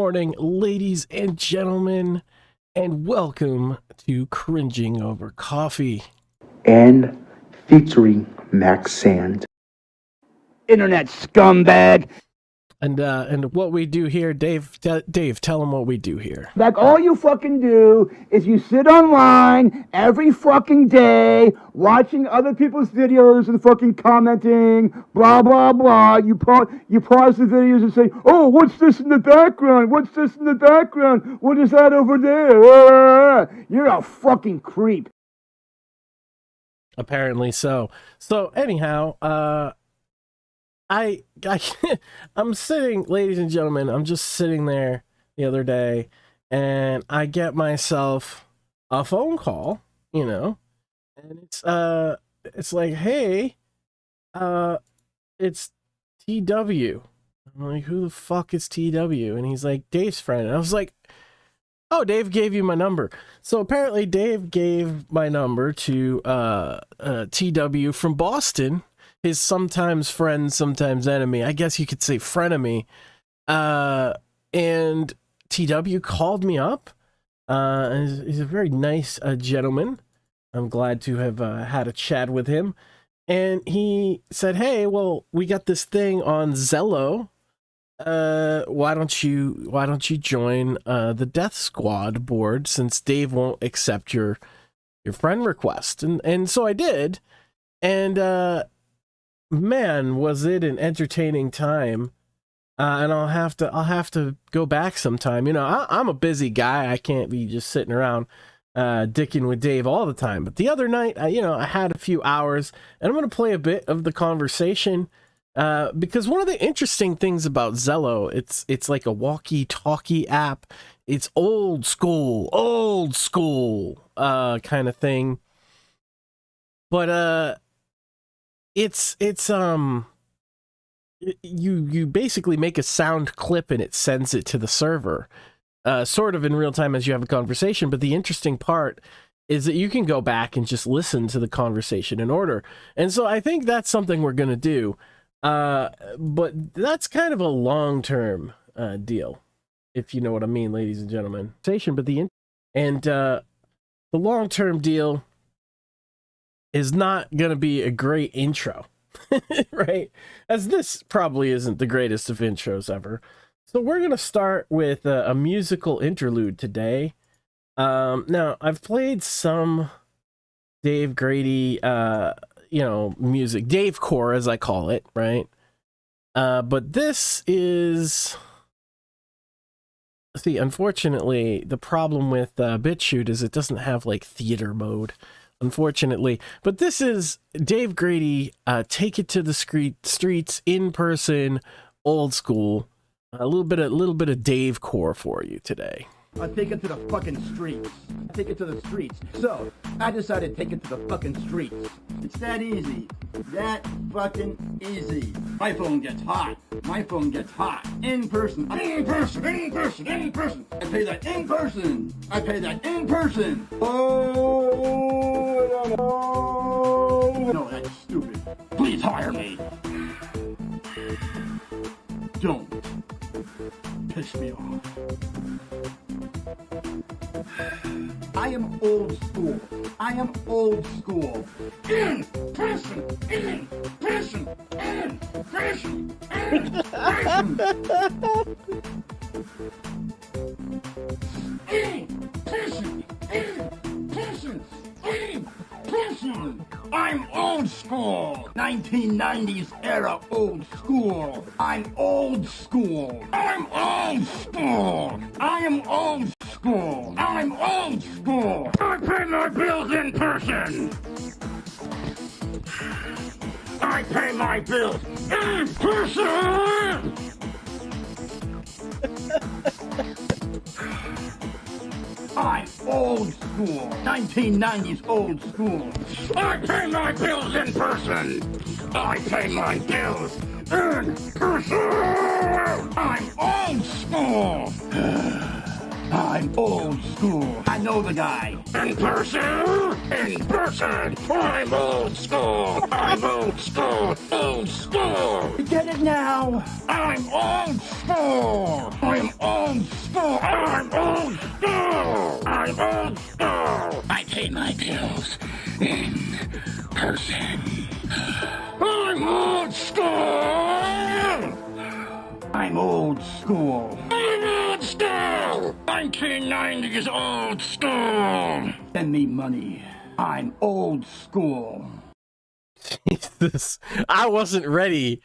morning, ladies and gentlemen, and welcome to Cringing Over Coffee. And featuring Max Sand. Internet scumbag. And what we do here, Dave, tell them what we do here. Like, all you fucking do is you sit online every fucking day watching other people's videos and fucking commenting, blah, blah, blah. You pause the videos and say, oh, what's this in the background? What's this in the background? What is that over there? You're a fucking creep. Apparently so. So anyhow, I'm sitting, ladies and gentlemen, I'm just sitting there the other day, and I get myself a phone call, and it's like, hey, it's TW. I'm like, who the fuck is TW? And he's like, Dave's friend. And I was like, oh, Dave gave you my number. So apparently Dave gave my number to TW from Boston, his sometimes friend, sometimes enemy. I guess you could say frenemy. And TW called me up. He's a very nice gentleman. I'm glad to have had a chat with him. And he said, hey, well, we got this thing on Zello. Why don't you join the DeathSquadBoard, since Dave won't accept your friend request? And so I did. And man, was it an entertaining time. And I'll have to go back sometime. I'm a busy guy. I can't be just sitting around dicking with Dave all the time. But the other night, I had a few hours, and I'm going to play a bit of the conversation. Because one of the interesting things about Zello, it's like a walkie-talkie app. It's old school kind of thing. But you basically make a sound clip and it sends it to the server, sort of in real time as you have a conversation. But the interesting part is that you can go back and just listen to the conversation in order. And so I think that's something we're gonna do. But that's kind of a long-term deal, if you know what I mean, ladies and gentlemen. But the long-term deal is not going to be a great intro, right? As this probably isn't the greatest of intros ever. So we're going to start with a musical interlude today. Now, I've played some Dave Grady, music, Dave core, as I call it, right? But this is, see, unfortunately, the problem with BitChute is it doesn't have like theater mode, unfortunately. But this is Dave Grady, take it to the streets, in person, old school. A little bit of Dave core for you today. I'll take it to the fucking streets. Take it to the streets. So, I decided to take it to the fucking streets. It's that easy. That fucking easy. My phone gets hot. My phone gets hot. In person. In person. In person. In person. I pay that in person. I pay that in person. Oh, no, that's stupid. Please hire me. Don't piss me off. I am old school. I am old school. In person. In person. In person. In person. In person. In person. In person. I'm old school. 1990s era old school. I'm old school. I'm old school. I am old school. I'm old school. I pay my bills in person. I pay my bills in person. I'm old school. 1990s old school. I pay my bills in person. I pay my bills in person. I'm old school. I'm old school. I know the guy. In person? In person. I'm old school. I'm old school. Old school. You get it now? I'm old school. I'm old school. I'm old school. I'm old school. I pay my bills in person. I'm old school. I'm old school. I'm old school. 1990s old school. Send me money. I'm old school. Jesus, I wasn't ready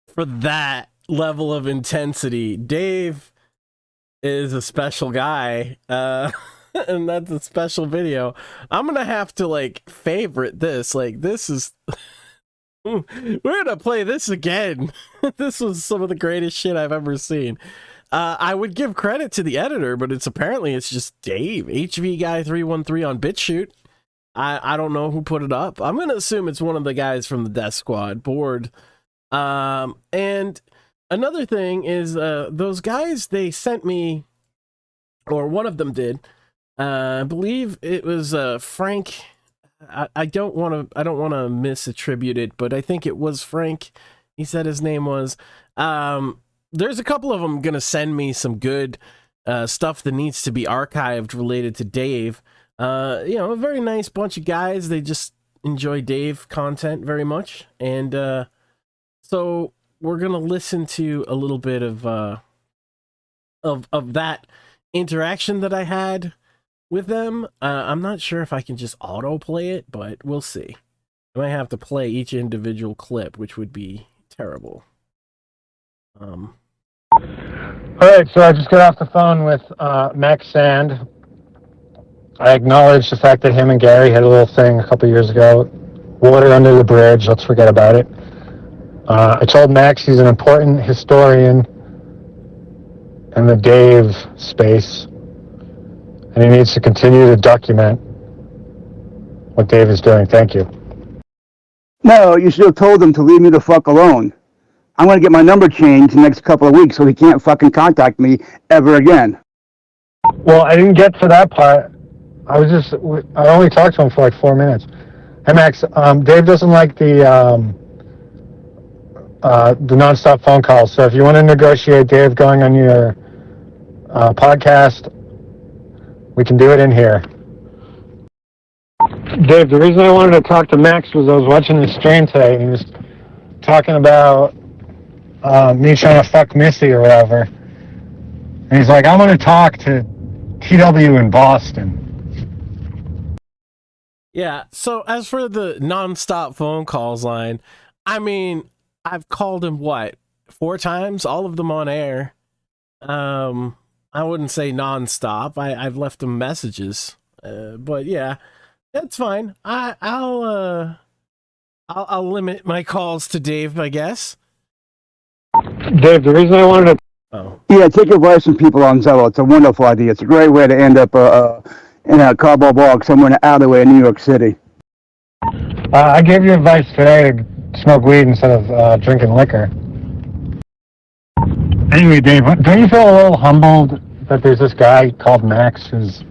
for that level of intensity. Dave is a special guy, and that's a special video. I'm gonna have to like favorite this. Like, this is. We're gonna play this again. This was some of the greatest shit I've ever seen. I would give credit to the editor, but it's just Dave, HV Guy 313 on BitChute. I don't know who put it up. I'm gonna assume it's one of the guys from the DeathSquadBoard. And another thing is, those guys, they sent me, or one of them did. I believe it was Frank. I don't want to misattribute it, but I think it was Frank. He said his name was. There's a couple of them gonna send me some good stuff that needs to be archived related to Dave. A very nice bunch of guys. They just enjoy Dave content very much, and so we're gonna listen to a little bit of that interaction that I had with them. I'm not sure if I can just autoplay it, but we'll see. I might have to play each individual clip, which would be terrible. All right, so I just got off the phone with Max Sand. I acknowledge the fact that him and Gary had a little thing a couple years ago. Water under the bridge, let's forget about it. I told Max he's an important historian in the Dave space, and he needs to continue to document what Dave is doing. Thank you. No, you should have told him to leave me the fuck alone. I'm going to get my number changed in the next couple of weeks so he can't fucking contact me ever again. Well, I didn't get to that part. I only talked to him for like 4 minutes. Hey, Max, Dave doesn't like the nonstop phone calls. So if you want to negotiate Dave going on your podcast, we can do it in here. Dave, the reason I wanted to talk to Max was I was watching the stream today, and he was talking about me trying to fuck Missy or whatever. And he's like, I want to talk to TW in Boston. Yeah, so as for the non-stop phone calls line, I mean, I've called him, 4 times? All of them on air. I wouldn't say non-stop. I've left him messages. But yeah, that's fine. I'll limit my calls to Dave, I guess. Dave, the reason I wanted to... Oh. Yeah, take advice from people on Zello. It's a wonderful idea. It's a great way to end up in a cardboard box somewhere in an alleyway in New York City. I gave you advice today to smoke weed instead of drinking liquor. Anyway, Dave, don't you feel a little humbled that there's this guy called Max who's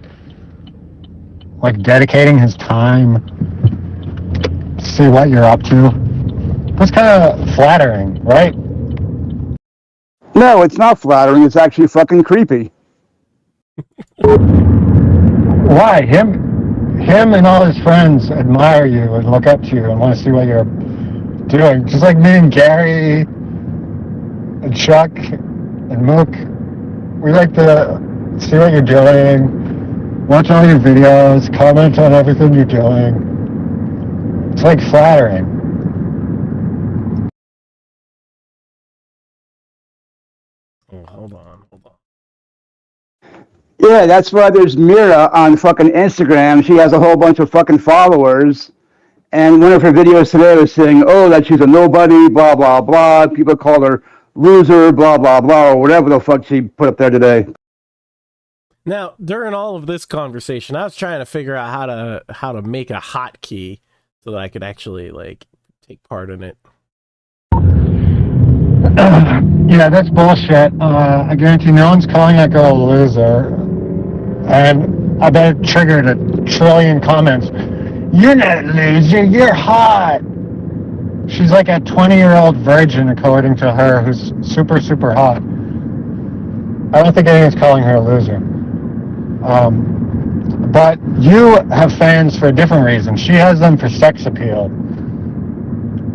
like dedicating his time to see what you're up to? That's kind of flattering, right? No, it's not flattering. It's actually fucking creepy. Why? Him and all his friends admire you and look up to you and want to see what you're doing. Just like me and Gary and Chuck and Mook. We like to see what you're doing, watch all your videos, comment on everything you're doing. It's like flattering. Oh, hold on. Yeah, that's why there's Mira on fucking Instagram. She has a whole bunch of fucking followers. And one of her videos today was saying, oh, that she's a nobody, blah, blah, blah. People call her loser, blah, blah, blah, or whatever the fuck she put up there today. Now, during all of this conversation, I was trying to figure out how to make a hotkey so that I could actually like take part in it. Yeah, that's bullshit. I guarantee no one's calling that girl a loser. And I bet it triggered a trillion comments. You're not a loser, you're hot. She's like a 20-year-old virgin, according to her, who's super, super hot. I don't think anyone's calling her a loser. But you have fans for a different reason. She has them for sex appeal.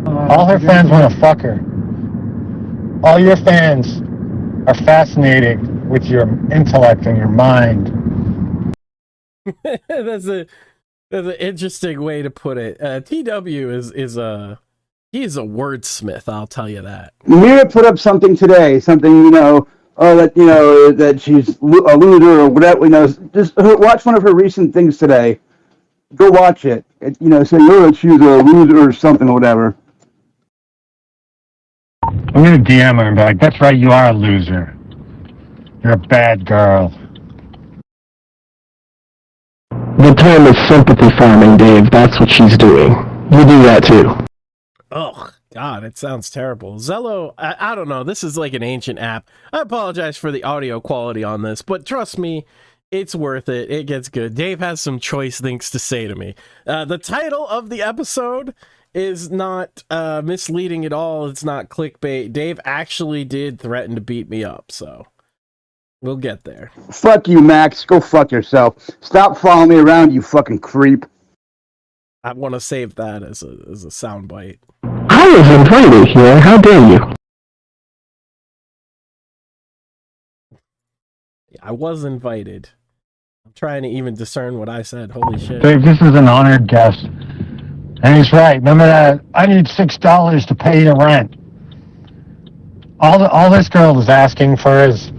All her fans want to fuck her. All your fans are fascinated with your intellect and your mind. That's an interesting way to put it. TW is a wordsmith, I'll tell you that. Mira put up something today, that she's a loser or whatever, just watch one of her recent things today. Go watch it. Say, that she's a loser or something or whatever. I'm going to DM her and be like, that's right, you are a loser. You're a bad girl. The term is sympathy farming, Dave. That's what she's doing. You do that too. Oh, God, it sounds terrible. Zello, I don't know. This is like an ancient app. I apologize for the audio quality on this, but trust me, it's worth it. It gets good. Dave has some choice things to say to me. The title of the episode is not misleading at all. It's not clickbait. Dave actually did threaten to beat me up, so we'll get there. Fuck you, Max. Go fuck yourself. Stop following me around, you fucking creep. I want to save that as a soundbite. I was invited here. How dare you? I was invited. I'm trying to even discern what I said. Holy shit. Dave, this is an honored guest. And he's right. Remember that? I need $6 to pay the rent. All this girl is asking for is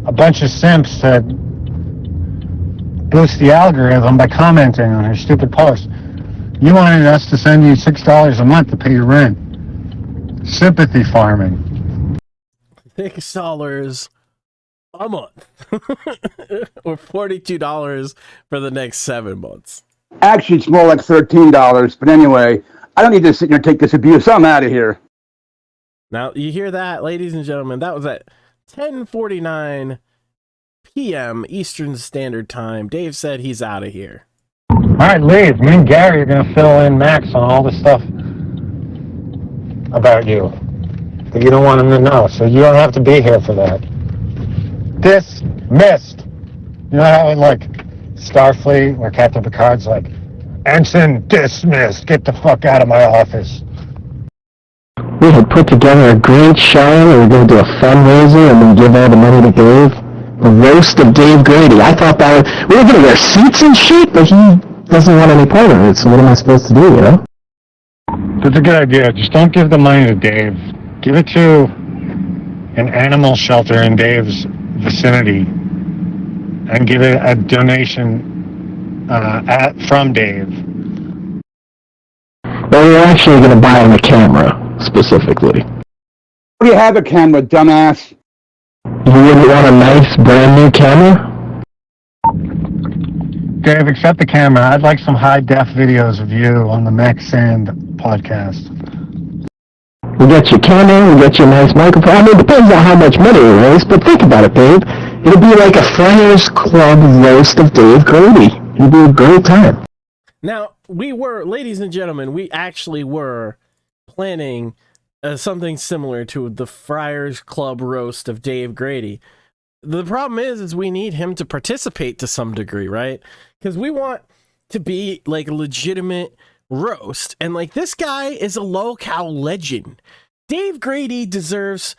a bunch of simps to boost the algorithm by commenting on her stupid post. You wanted us to send you $6 a month to pay your rent. Sympathy farming. $6 a month. Or $42 for the next 7 months. Actually, it's more like $13, but anyway, I don't need to sit here and take this abuse. I'm out of here. Now, you hear that, ladies and gentlemen? That was at 10:49 p.m. Eastern Standard Time. Dave said he's out of here. All right, leave. Me and Gary are going to fill in Max on all the stuff about you that you don't want him to know, so you don't have to be here for that. Dismissed. You know how in, like, Starfleet, where Captain Picard's like, Ensign dismissed. Get the fuck out of my office. We had put together a great show. We were going to do a fundraiser and then give all the money to Dave. The roast of Dave Grady. I thought that we were going to wear suits and shit, but he doesn't want any part of it, so what am I supposed to do, That's a good idea. Just don't give the money to Dave. Give it to an animal shelter in Dave's vicinity and give it a donation from Dave. Well, we're actually going to buy him a camera, specifically. Do you have a camera, dumbass? You wouldn't want a nice, brand new camera? Dave, accept the camera. I'd like some high-def videos of you on the Max Sand podcast. We got your camera, we got your nice microphone. I mean, it depends on how much money we raise, but think about it, Dave. It'll be like a Friars Club roast of Dave Grady. It'll be a great time. Now, ladies and gentlemen, we actually were planning something similar to the Friars Club roast of Dave Grady. The problem is we need him to participate to some degree, right? Because we want to be like a legitimate roast. And like, this guy is a low-cal legend. Dave Grady deserves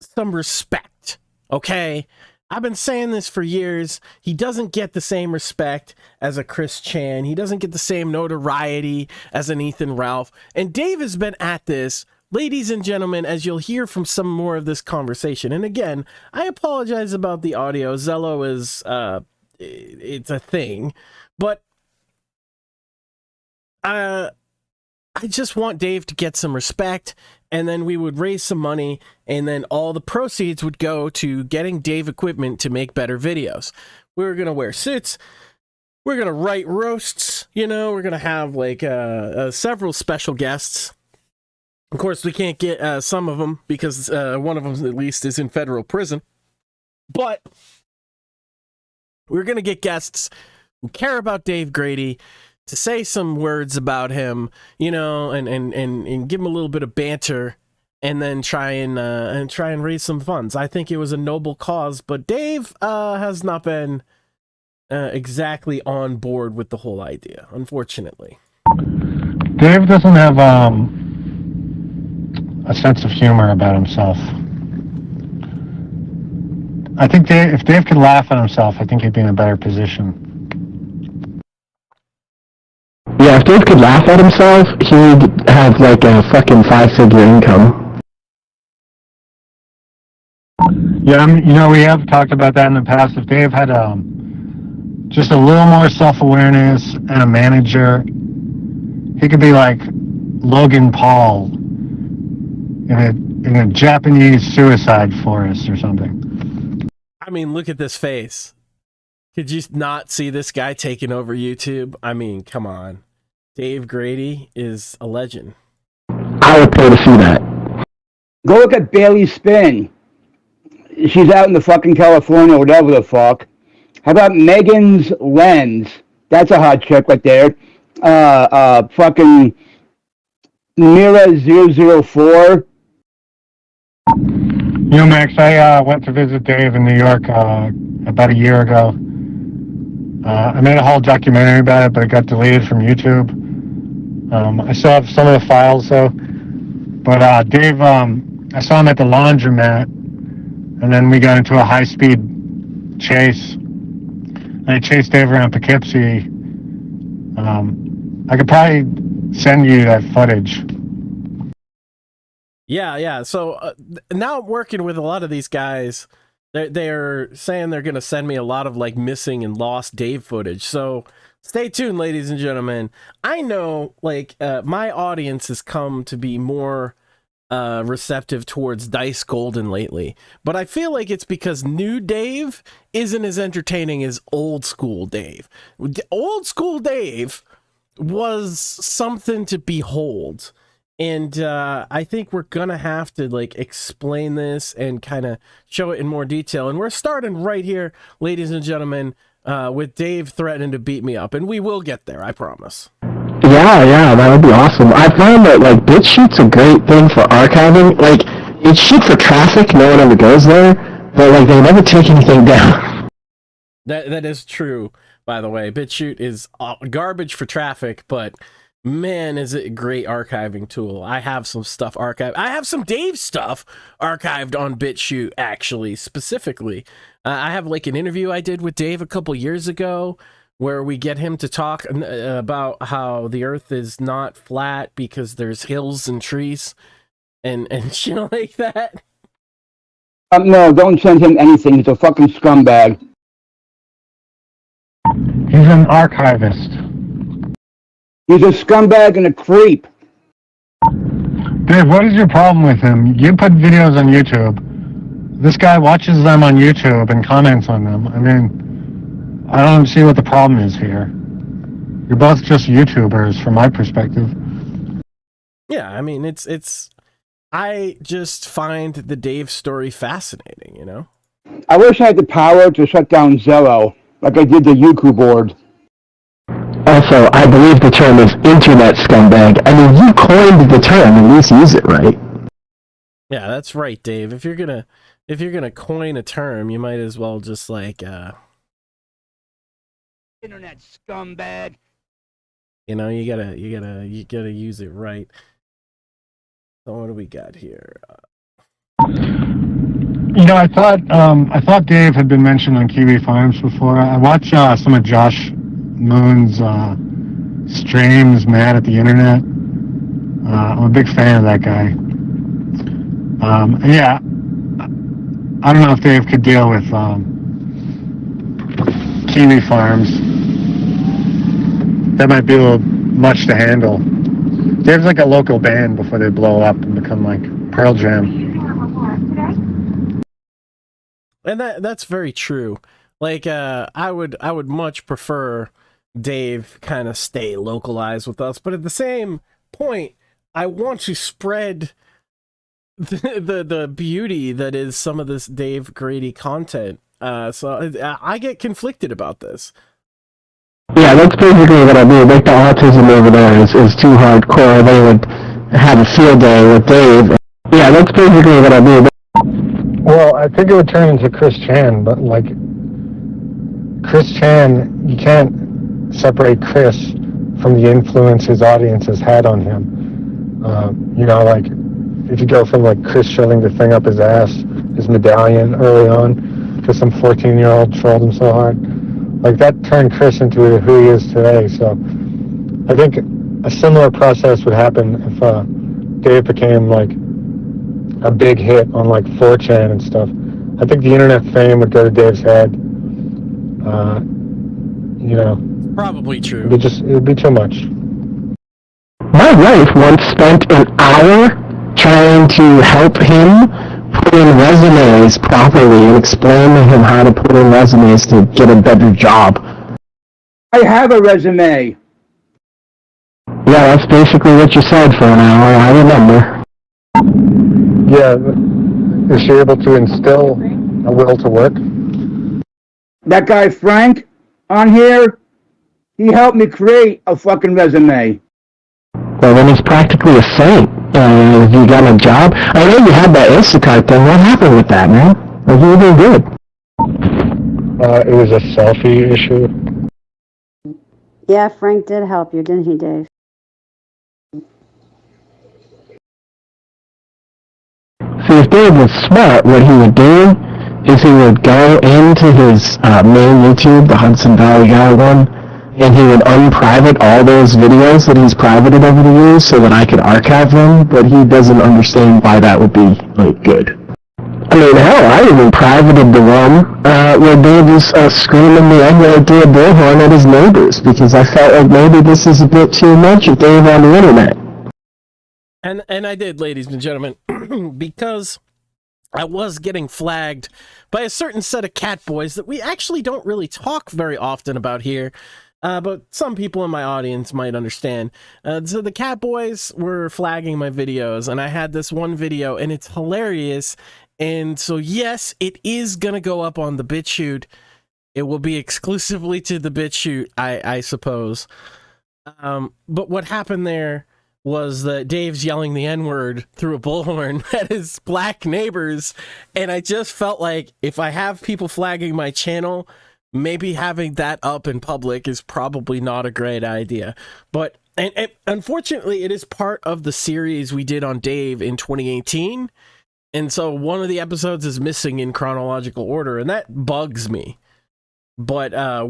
some respect, okay? I've been saying this for years. He doesn't get the same respect as a Chris Chan. He doesn't get the same notoriety as an Ethan Ralph. And Dave has been at this, ladies and gentlemen, as you'll hear from some more of this conversation. And again, I apologize about the audio. Zello is, it's a thing. But I just want Dave to get some respect, and then we would raise some money, and then all the proceeds would go to getting Dave equipment to make better videos. We were going to wear suits. We're going to write roasts. You know, we're going to have like several special guests. Of course, we can't get some of them because one of them at least is in federal prison. But We're going to get guests who care about Dave Grady to say some words about him, you know, and give him a little bit of banter, and then try and raise some funds. I think it was a noble cause, but Dave has not been exactly on board with the whole idea, unfortunately. Dave doesn't have a sense of humor about himself. I think if Dave could laugh at himself, I think he'd be in a better position. Yeah, if Dave could laugh at himself, he'd have like a fucking 5-figure income. Yeah, you know, we have talked about that in the past. If Dave had just a little more self-awareness and a manager, he could be like Logan Paul in a Japanese suicide forest or something. I mean, look at this face. Could you not see this guy taking over YouTube? I mean, come on. Dave Grady is a legend. I would pay to see that. Go look at Bailey Spin. She's out in the fucking California, whatever the fuck. How about Megan's Lens? That's a hot chick right there. Fucking Mira004. You know, Max, I went to visit Dave in New York about a year ago. I made a whole documentary about it, but it got deleted from YouTube. I still have some of the files, though. But Dave, I saw him at the laundromat, and then we got into a high-speed chase. And I chased Dave around Poughkeepsie. I could probably send you that footage. Yeah. So now I'm working with a lot of these guys. They're saying they're going to send me a lot of like missing and lost Dave footage. So stay tuned, ladies and gentlemen. I know like my audience has come to be more receptive towards Dice Golden lately, but I feel like it's because new Dave isn't as entertaining as old school Dave. Old school Dave was something to behold. And I think we're going to have to like explain this and kind of show it in more detail. And we're starting right here, ladies and gentlemen, with Dave threatening to beat me up. And we will get there, I promise. Yeah, that would be awesome. I found that like BitChute's a great thing for archiving. Like, it's shit for traffic, no one ever goes there, but like they never take anything down. That is true, by the way. BitChute is garbage for traffic, but man, is it a great archiving tool. I have some stuff archived. I have some Dave stuff archived on BitChute, actually, specifically. I have like an interview I did with Dave a couple years ago where we get him to talk about how the earth is not flat because there's hills and trees and shit like that. No, don't send him anything. He's a fucking scumbag. He's an archivist. He's a scumbag and a creep. Dave, what is your problem with him? You put videos on YouTube. This guy watches them on YouTube and comments on them. I mean, I don't see what the problem is here. You're both just YouTubers from my perspective. Yeah, I mean, it's I just find the Dave story fascinating, you know? I wish I had the power to shut down Zello, like I did the DeathSquadBoard. Also, I believe the term is internet scumbag. I mean, you coined the term, at least use it right. Yeah, that's right, Dave. If you're gonna coin a term, you might as well just like Internet scumbag. you know, you gotta use it right. So what do we got here? You know, I thought Dave had been mentioned on Kiwi Farms before. I watched some of Josh Moon's streams, Mad at the Internet. I'm a big fan of that guy. And yeah, I don't know if Dave could deal with Kiwi Farms. That might be a little much to handle. Dave's like a local band before they blow up and become like Pearl Jam. And that's very true. Like I would much prefer Dave kind of stay localized with us, but at the same point, I want to spread the beauty that is some of this Dave Grady content So I get conflicted about this. Yeah, that's basically what I mean. Like the autism over there is too hardcore. They would have a field day with Dave. Yeah, that's basically what I mean. Well, I think it would turn into Chris Chan, but like Chris Chan, you can't separate Chris from the influence his audience has had on him. You know, like if you go from like Chris shoving the thing up his ass, his medallion early on, to some 14-year-old trolled him so hard, like that turned Chris into who he is today. So I think a similar process would happen if Dave became like a big hit on like 4chan and stuff. I think the internet fame would go to Dave's head. You know, Probably true. it would be too much. My wife once spent an hour trying to help him put in resumes properly and explain to him how to put in resumes to get a better job. I have a resume. Yeah, that's basically what you said for an hour, I remember. Yeah, is she able to instill a will to work? That guy Frank on here, he helped me create a fucking resume. Well, then he's practically a saint. Have you got a job? I know you had that Instacart thing. What happened with that, man? Like, you were doing good. It was a selfie issue. Yeah, Frank did help you, didn't he, Dave? See, if Dave was smart, what he would do is he would go into his main YouTube, the Hudson Valley Guy one, and he would unprivate all those videos that he's privated over the years so that I could archive them, but he doesn't understand why that would be, like, good. I mean, hell, I even privated the one where Dave was screaming the N-word through a bullhorn at his neighbors, because I felt like maybe this is a bit too much of Dave on the internet. And I did, ladies and gentlemen, because I was getting flagged by a certain set of cat boys that we actually don't really talk very often about here. But some people in my audience might understand. So the cat boys were flagging my videos, and I had this one video, and it's hilarious. And so, yes, it is going to go up on the BitChute. It will be exclusively to the BitChute, I suppose. But what happened there was that Dave's yelling the N-word through a bullhorn at his black neighbors, and I just felt like if I have people flagging my channel, maybe having that up in public is probably not a great idea. But and unfortunately, it is part of the series we did on Dave in 2018, and so one of the episodes is missing in chronological order, and that bugs me. But I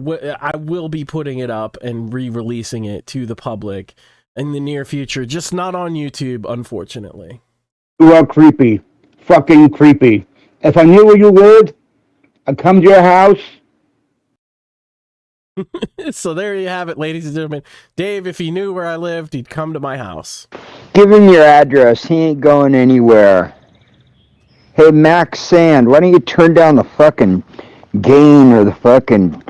will be putting it up and re-releasing it to the public in the near future, just not on YouTube, unfortunately. You are creepy. Fucking creepy. If I knew where you lived, I'd come to your house. So there you have it, ladies and gentlemen. Dave, if he knew where I lived, he'd come to my house. Give him your address. He ain't going anywhere. Hey, Max Sand, why don't you turn down the fucking gain or the fucking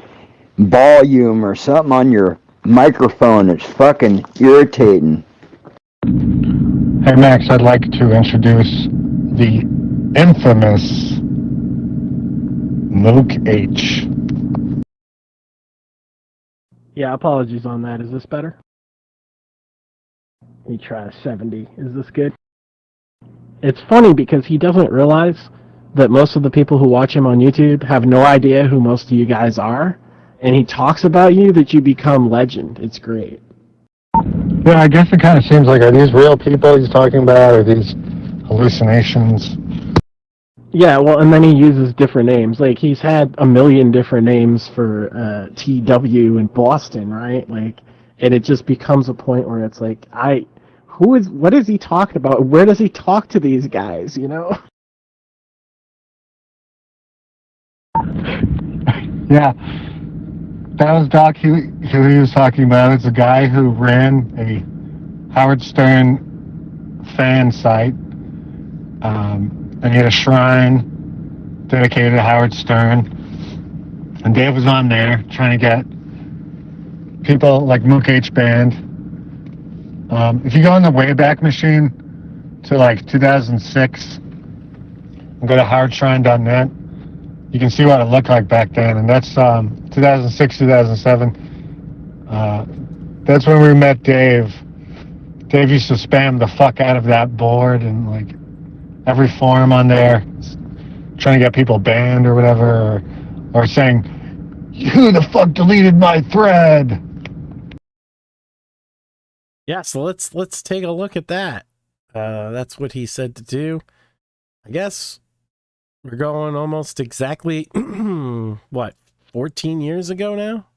volume or something on your microphone? It's fucking irritating. Hey, Max, I'd like to introduce the infamous Luke H. Yeah, apologies on that. Is this better? Let me try 70. Is this good? It's funny because he doesn't realize that most of the people who watch him on YouTube have no idea who most of you guys are, and he talks about you that you become legend. It's great. Yeah, I guess it kind of seems like, are these real people he's talking about, or these hallucinations? Yeah, well, and then he uses different names. Like, he's had a million different names for TW in Boston, right? Like, and it just becomes a point where it's like, what is he talking about? Where does he talk to these guys, you know? Yeah, that was Doc who he was talking about. It's a guy who ran a Howard Stern fan site, and he had a shrine dedicated to Howard Stern. And Dave was on there trying to get people like Mook H Band. If you go on the Wayback Machine to like 2006 and go to howardshrine.net, you can see what it looked like back then, and that's 2006, 2007. That's when we met Dave. Dave used to spam the fuck out of that board and like every forum on there, trying to get people banned or whatever, or saying, "Who the fuck deleted my thread?" Yeah, so let's take a look at that. That's what he said to do. I guess we're going almost exactly what, 14 years ago now?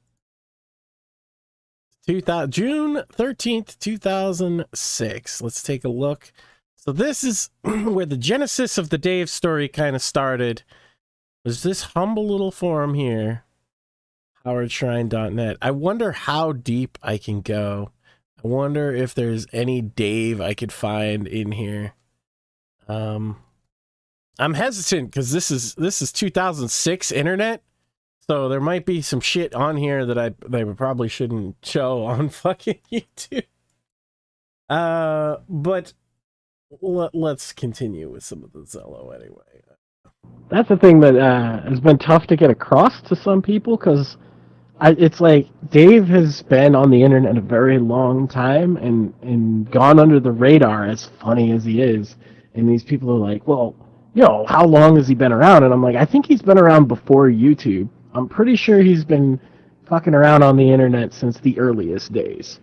June 13th, 2006. Let's take a look. So this is where the genesis of the Dave story kind of started. Was this humble little forum here, howardshrine.net. I wonder how deep I can go. I wonder if there's any Dave I could find in here. I'm hesitant because this is 2006 internet, so there might be some shit on here that I probably shouldn't show on fucking YouTube. But let's continue with some of the Zello anyway. That's the thing that has been tough to get across to some people, because it's like Dave has been on the internet a very long time and gone under the radar, as funny as he is. And these people are like, well, how long has he been around? And I'm like, I think he's been around before YouTube. I'm pretty sure he's been fucking around on the internet since the earliest days.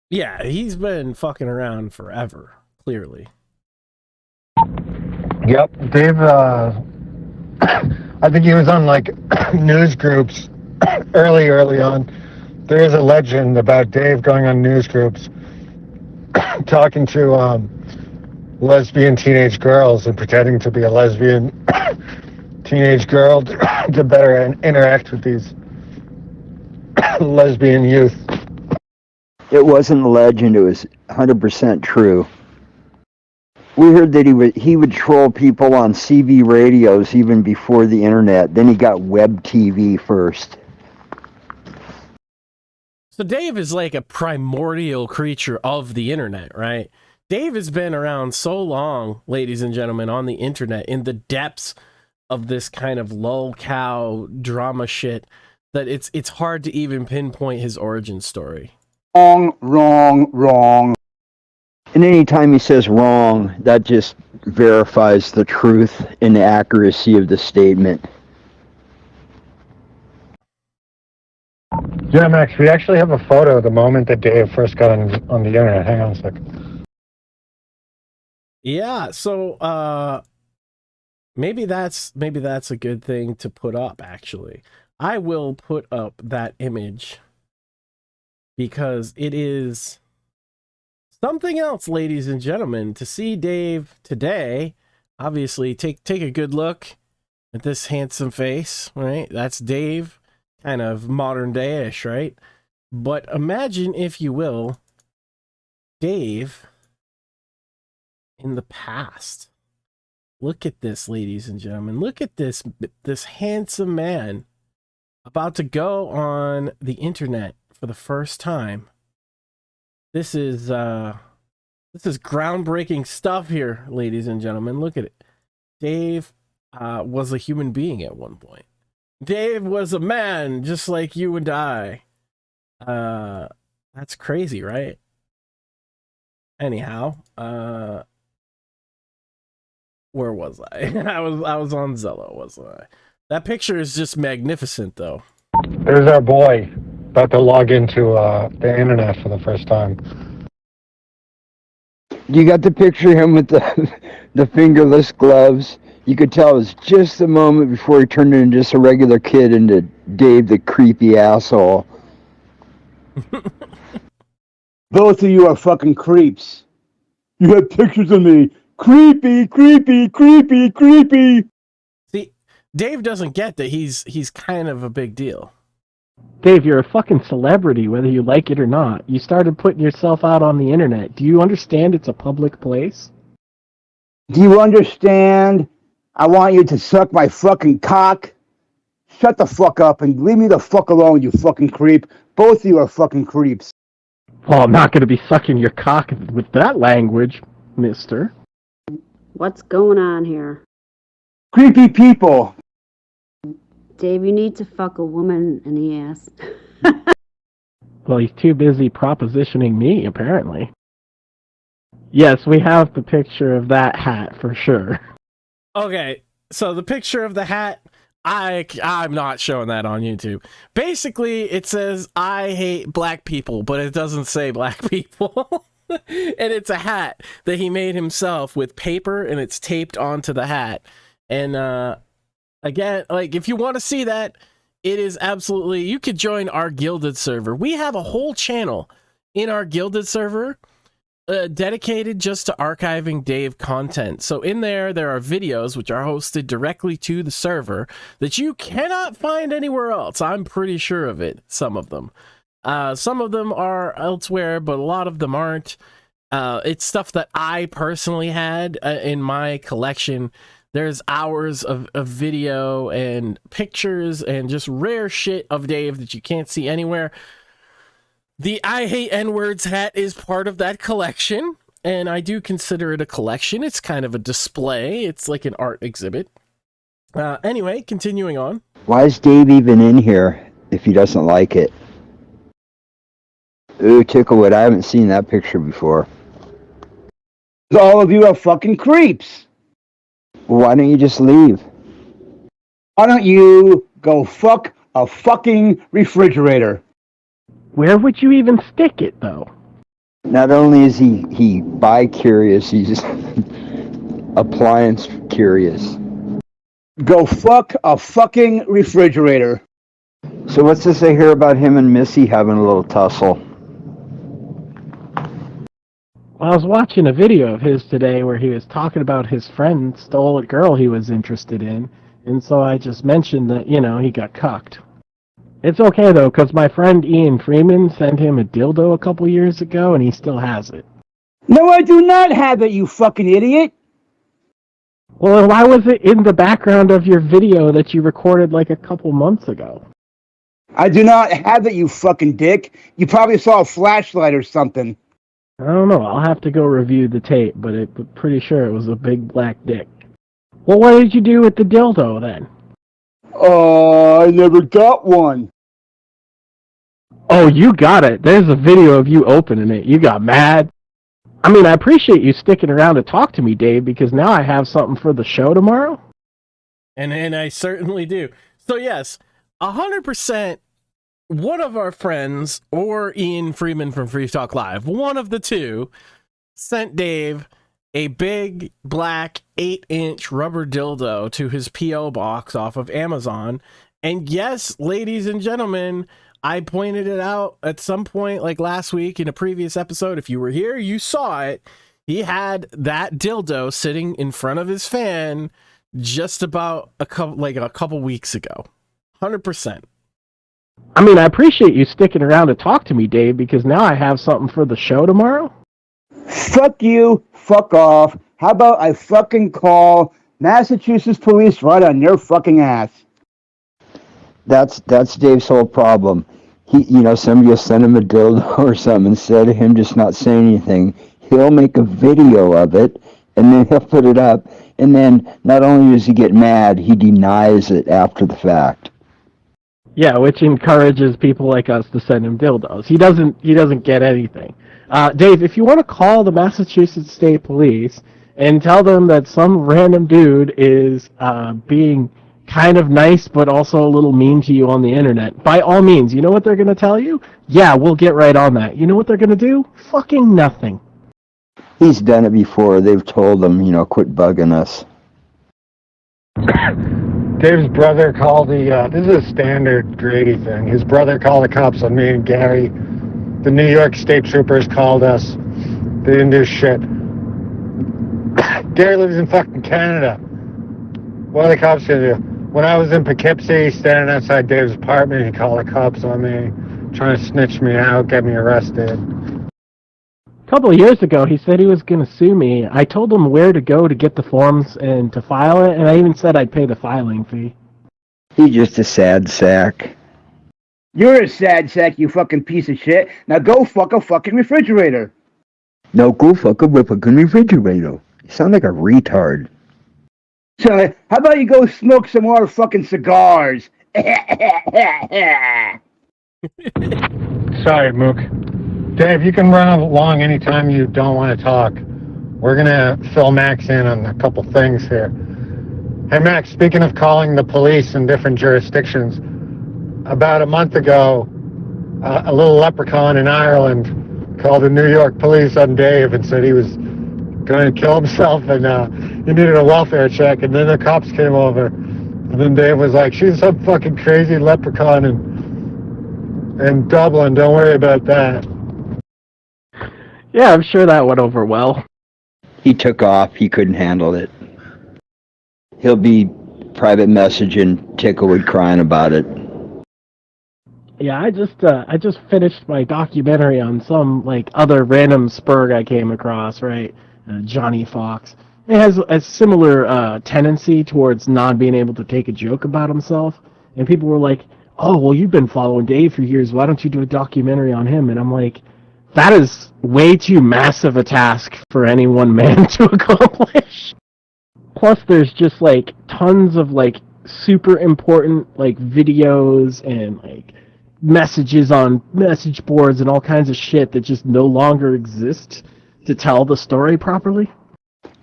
Yeah, he's been fucking around forever, clearly. Yep, Dave, I think he was on like news groups early on. There is a legend about Dave going on news groups talking to lesbian teenage girls and pretending to be a lesbian teenage girl to better interact with these lesbian youth. It wasn't a legend, it was 100% true. We heard that he would troll people on CB radios even before the internet. Then he got web TV first. So Dave is like a primordial creature of the internet, right? Dave has been around so long, ladies and gentlemen, on the internet, in the depths of this kind of lol-cow drama shit, that it's hard to even pinpoint his origin story. Wrong. And anytime he says wrong, that just verifies the truth and the accuracy of the statement. Yeah, Max, we actually have a photo of the moment that Dave first got on the internet. Hang on a second. Yeah, so maybe that's a good thing to put up, actually. I will put up that image because it is something else, ladies and gentlemen, to see Dave today. Obviously, take a good look at this handsome face, right? That's Dave, kind of modern day-ish, right? But imagine, if you will, Dave in the past. Look at this, ladies and gentlemen. Look at this handsome man about to go on the internet for the first time. This is groundbreaking stuff here, ladies and gentlemen. Look at it. Dave was a human being at one point. Dave was a man just like you and I. That's crazy, right? Anyhow, where was I? I was on Zello, wasn't I? That picture is just magnificent, though. There's our boy about to log into the internet for the first time. You got to picture him with the fingerless gloves. You could tell it was just a moment before he turned into just a regular kid into Dave the creepy asshole. Both of you are fucking creeps. You have pictures of me. Creepy. See, Dave doesn't get that he's kind of a big deal. Dave, you're a fucking celebrity, whether you like it or not. You started putting yourself out on the internet. Do you understand it's a public place? Do you understand? I want you to suck my fucking cock. Shut the fuck up and leave me the fuck alone, you fucking creep. Both of you are fucking creeps. Well, I'm not going to be sucking your cock with that language, mister. What's going on here? Creepy people. Dave, you need to fuck a woman in the ass. Well, he's too busy propositioning me, apparently. Yes, we have the picture of that hat for sure. Okay, so the picture of the hat, I'm not showing that on YouTube. Basically, it says, I hate black people, but it doesn't say black people. And it's a hat that he made himself with paper, and it's taped onto the hat. And again, like, if you want to see that, it is absolutely, you could join our Gilded server. We have a whole channel in our Gilded server dedicated just to archiving Dave content. So in there are videos which are hosted directly to the server that you cannot find anywhere else. I'm pretty sure of it, some of them. Some of them are elsewhere, but a lot of them aren't. It's stuff that I personally had in my collection. There's hours of video and pictures and just rare shit of Dave that you can't see anywhere. The I Hate N-Words hat is part of that collection, and I do consider it a collection. It's kind of a display. It's like an art exhibit. Anyway, continuing on. Why is Dave even in here if he doesn't like it? Ooh, Ticklewood, I haven't seen that picture before. All of you are fucking creeps. Well, why don't you just leave? Why don't you go fuck a fucking refrigerator? Where would you even stick it, though? Not only is he bi-curious, he's appliance curious. Go fuck a fucking refrigerator. So what's this I hear about him and Missy having a little tussle? Well, I was watching a video of his today where he was talking about his friend stole a girl he was interested in, and so I just mentioned that, you know, he got cucked. It's okay, though, because my friend Ian Freeman sent him a dildo a couple years ago, and he still has it. No, I do not have it, you fucking idiot. Well, why was it in the background of your video that you recorded like a couple months ago? I do not have it, you fucking dick. You probably saw a flashlight or something. I don't know. I'll have to go review the tape, but I'm pretty sure it was a big black dick. Well, what did you do with the dildo, then? I never got one. Oh, you got it. There's a video of you opening it. You got mad. I mean, I appreciate you sticking around to talk to me, Dave, because now I have something for the show tomorrow. And I certainly do. So yes, 100%, one of our friends, or Ian Freeman from Free Talk Live, one of the two, sent Dave a big black 8-inch rubber dildo to his P.O. box off of Amazon. And yes, ladies and gentlemen, I pointed it out at some point, like last week in a previous episode. If you were here, you saw it. He had that dildo sitting in front of his fan just about a couple weeks ago. 100%. I mean, I appreciate you sticking around to talk to me, Dave, because now I have something for the show tomorrow. Fuck you, fuck off. How about I fucking call Massachusetts police right on your fucking ass? That's Dave's whole problem. Somebody will send him a dildo or something. Instead of him just not saying anything, he'll make a video of it, and then he'll put it up. And then not only does he get mad, he denies it after the fact. Yeah, which encourages people like us to send him dildos. He doesn't get anything. Dave, if you want to call the Massachusetts State Police and tell them that some random dude is being kind of nice but also a little mean to you on the internet, by all means, you know what they're going to tell you? Yeah, we'll get right on that. You know what they're going to do? Fucking nothing. He's done it before. They've told him, quit bugging us. Dave's brother called this is a standard Grady thing. His brother called the cops on me and Gary. The New York State Troopers called us. They didn't do shit. Gary lives in fucking Canada. What are the cops gonna do? When I was in Poughkeepsie, standing outside Dave's apartment, he called the cops on me, trying to snitch me out, get me arrested. A couple of years ago, he said he was going to sue me. I told him where to go to get the forms and to file it, and I even said I'd pay the filing fee. He's just a sad sack. You're a sad sack, you fucking piece of shit. Now go fuck a fucking refrigerator. No, go fuck a fucking refrigerator. You sound like a retard. So, how about you go smoke some more fucking cigars? Sorry, Mook. Dave, you can run along anytime you don't want to talk. We're going to fill Max in on a couple things here. Hey, Max, speaking of calling the police in different jurisdictions, about a month ago, a little leprechaun in Ireland called the New York police on Dave and said he was going to kill himself and he needed a welfare check. And then the cops came over. And then Dave was like, she's some fucking crazy leprechaun in Dublin. Don't worry about that. Yeah, I'm sure that went over well. He took off. He couldn't handle it. He'll be private messaging Ticklewood crying about it. Yeah, I just finished my documentary on some like other random spurg I came across, right? Johnny Fox. It has a similar tendency towards not being able to take a joke about himself, and people were like, "Oh, well, you've been following Dave for years. Why don't you do a documentary on him?" And I'm like, that is way too massive a task for any one man to accomplish. Plus, there's just like tons of like super important like videos and like messages on message boards and all kinds of shit that just no longer exist to tell the story properly.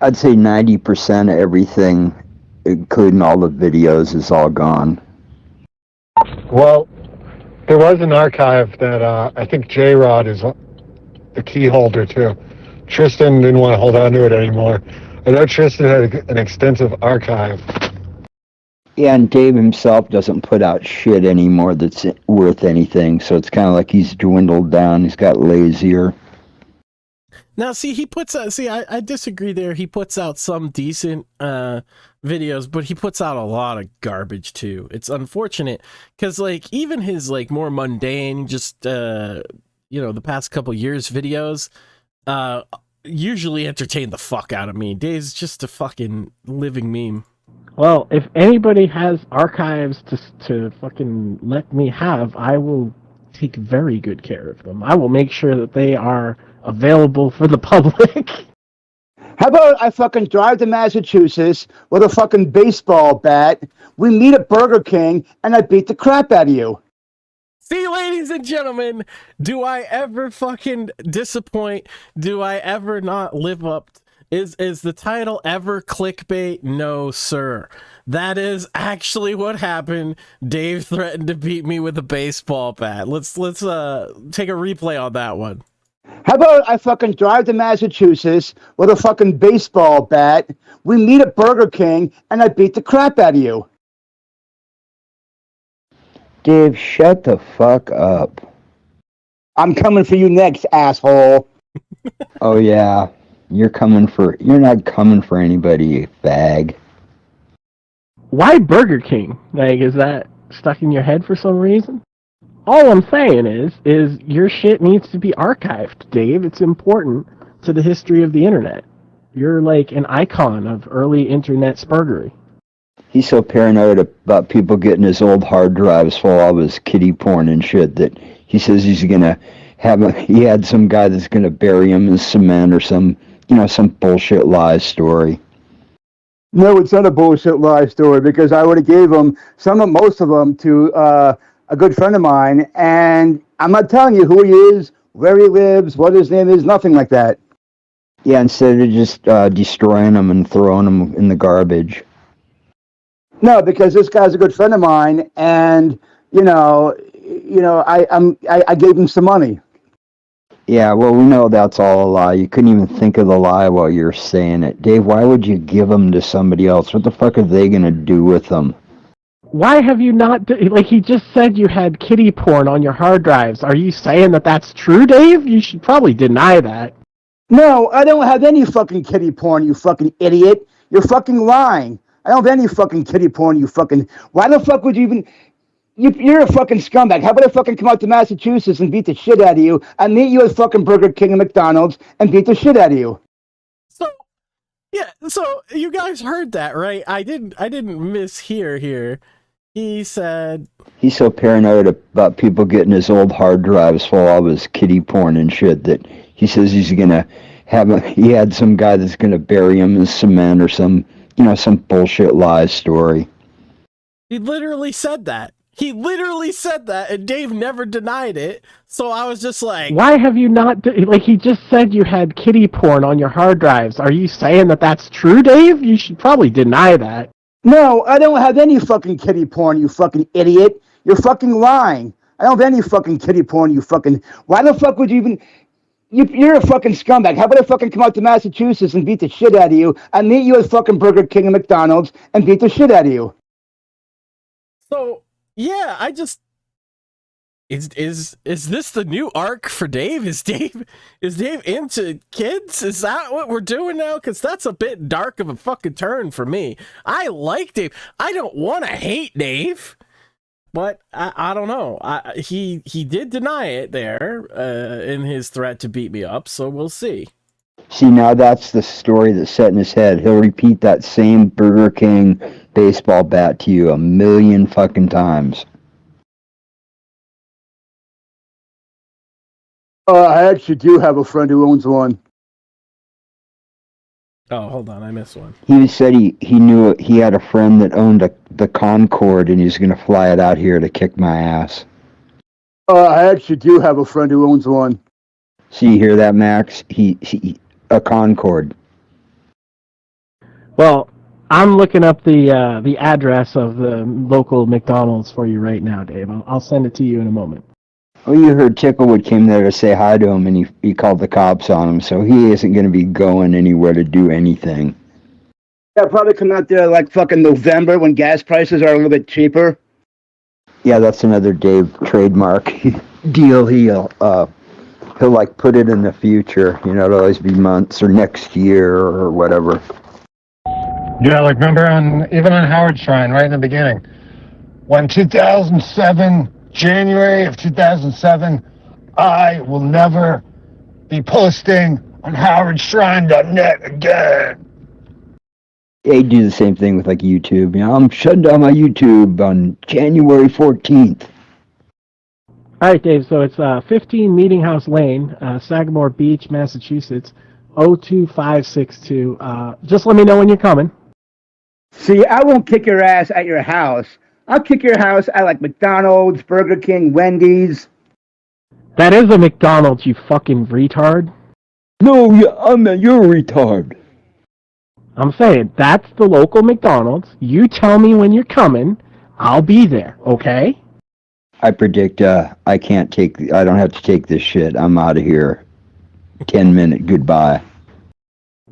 I'd say 90% of everything, including all the videos, is all gone. Well, there was an archive that I think J-Rod is the key holder to. Tristan didn't want to hold on to it anymore. I know Tristan had an extensive archive. Yeah, and Dave himself doesn't put out shit anymore that's worth anything, so it's kind of like he's dwindled down. He's got lazier. Now, see, he puts out, I disagree there. He puts out some decent videos, but he puts out a lot of garbage too. It's unfortunate because like even his like more mundane, just the past couple years videos usually entertain the fuck out of me. Dave's just a fucking living meme. Well, if anybody has archives to fucking let me have, I will take very good care of them. I will make sure that they are available for the public. How about I fucking drive to Massachusetts with a fucking baseball bat, we meet at Burger King, and I beat the crap out of you? See, ladies and gentlemen, do I ever fucking disappoint? Do I ever not live up? Is the title ever clickbait? No, sir. That is actually what happened. Dave threatened to beat me with a baseball bat. Let's take a replay on that one. How about I fucking drive to Massachusetts with a fucking baseball bat, we meet at Burger King, and I beat the crap out of you? Dave, shut the fuck up. I'm coming for you next, asshole. Oh yeah, you're not coming for anybody, you fag. Why Burger King? Like, is that stuck in your head for some reason? All I'm saying is your shit needs to be archived, Dave. It's important to the history of the internet. You're like an icon of early internet spurgery. He's so paranoid about people getting his old hard drives full of his kiddie porn and shit that he says he's gonna he had some guy that's gonna bury him in cement or some bullshit lie story. No, it's not a bullshit lie story, because I would have gave him most of them to a good friend of mine, and I'm not telling you who he is, where he lives, what his name is, nothing like that. Yeah, instead of just destroying them and throwing them in the garbage. No, because this guy's a good friend of mine, and I gave him some money. Yeah, well, we know that's all a lie. You couldn't even think of the lie while you're saying it. Dave, why would you give them to somebody else? What the fuck are they going to do with them? Why have you not... like, he just said you had kiddie porn on your hard drives. Are you saying that that's true, Dave? You should probably deny that. No, I don't have any fucking kiddie porn, you fucking idiot. You're fucking lying. I don't have any fucking kiddie porn, you fucking... Why the fuck would you even... You're a fucking scumbag. How about I fucking come out to Massachusetts and beat the shit out of you? I meet you at fucking Burger King and McDonald's and beat the shit out of you. So you guys heard that, right? I didn't mishear here. He said he's so paranoid about people getting his old hard drives full of his kiddie porn and shit that he says he's gonna he had some guy that's gonna bury him in cement or some some bullshit lies story. He literally said that. He literally said that, and Dave never denied it. So I was just like, why have you not, like, he just said you had kitty porn on your hard drives. Are you saying that that's true, Dave? You should probably deny that. No, I don't have any fucking kitty porn, you fucking idiot. You're fucking lying. I don't have any fucking kitty porn, you fucking... Why the fuck would you even... You're a fucking scumbag. How about I fucking come out to Massachusetts and beat the shit out of you? I meet you at fucking Burger King and McDonald's and beat the shit out of you. so yeah, I just is this the new arc for Dave? Is Dave into kids? Is that what we're doing now? Because that's a bit dark of a fucking turn for me. I like Dave. I don't want to hate Dave, but I don't know. He did deny it there in his threat to beat me up, so we'll see. See, now that's the story that's set in his head. He'll repeat that same Burger King baseball bat to you 1,000,000 fucking times. I actually do have a friend who owns one. Oh, hold on, I missed one. He said he knew he had a friend that owned the Concorde, and he's going to fly it out here to kick my ass. I actually do have a friend who owns one. See, you hear that, Max? He a Concorde. Well, I'm looking up the address of the local McDonald's for you right now, Dave. I'll send it to you in a moment. Oh, you heard Ticklewood came there to say hi to him, and he called the cops on him, so he isn't going to be going anywhere to do anything. I'll probably come out there like fucking November when gas prices are a little bit cheaper. Yeah, that's another Dave trademark deal. He'll like put it in the future. It'll always be months or next year or whatever. Yeah, like remember even on Howard Shrine, right in the beginning, when 2007, January of 2007, I will never be posting on howardshrine.net again. They do the same thing with like YouTube. I'm shutting down my YouTube on January 14th. All right, Dave, so it's 15 Meeting House Lane, Sagamore Beach, Massachusetts, 02562. Just let me know when you're coming. See, I won't kick your ass at your house. I'll kick your house at like McDonald's, Burger King, Wendy's. That is a McDonald's, you fucking retard. No, you're a retard. I'm saying, that's the local McDonald's. You tell me when you're coming, I'll be there, okay? I predict I don't have to take this shit. I'm out of here. 10-minute goodbye.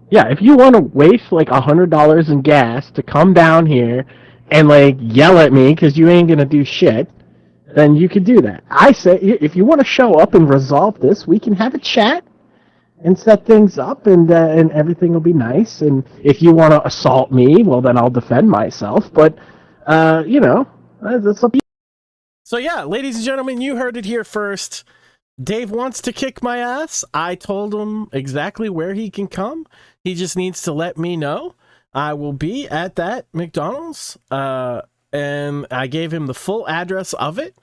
Yeah, if you want to waste like $100 in gas to come down here and like yell at me because you ain't gonna do shit, then you could do that. I say, if you want to show up and resolve this, we can have a chat and set things up, and everything will be nice. And if you want to assault me, well, then I'll defend myself. But that's up to you. So yeah, ladies and gentlemen, you heard it here first. Dave wants to kick my ass. I told him exactly where he can come. He just needs to let me know. I will be at that McDonald's, and I gave him the full address of it.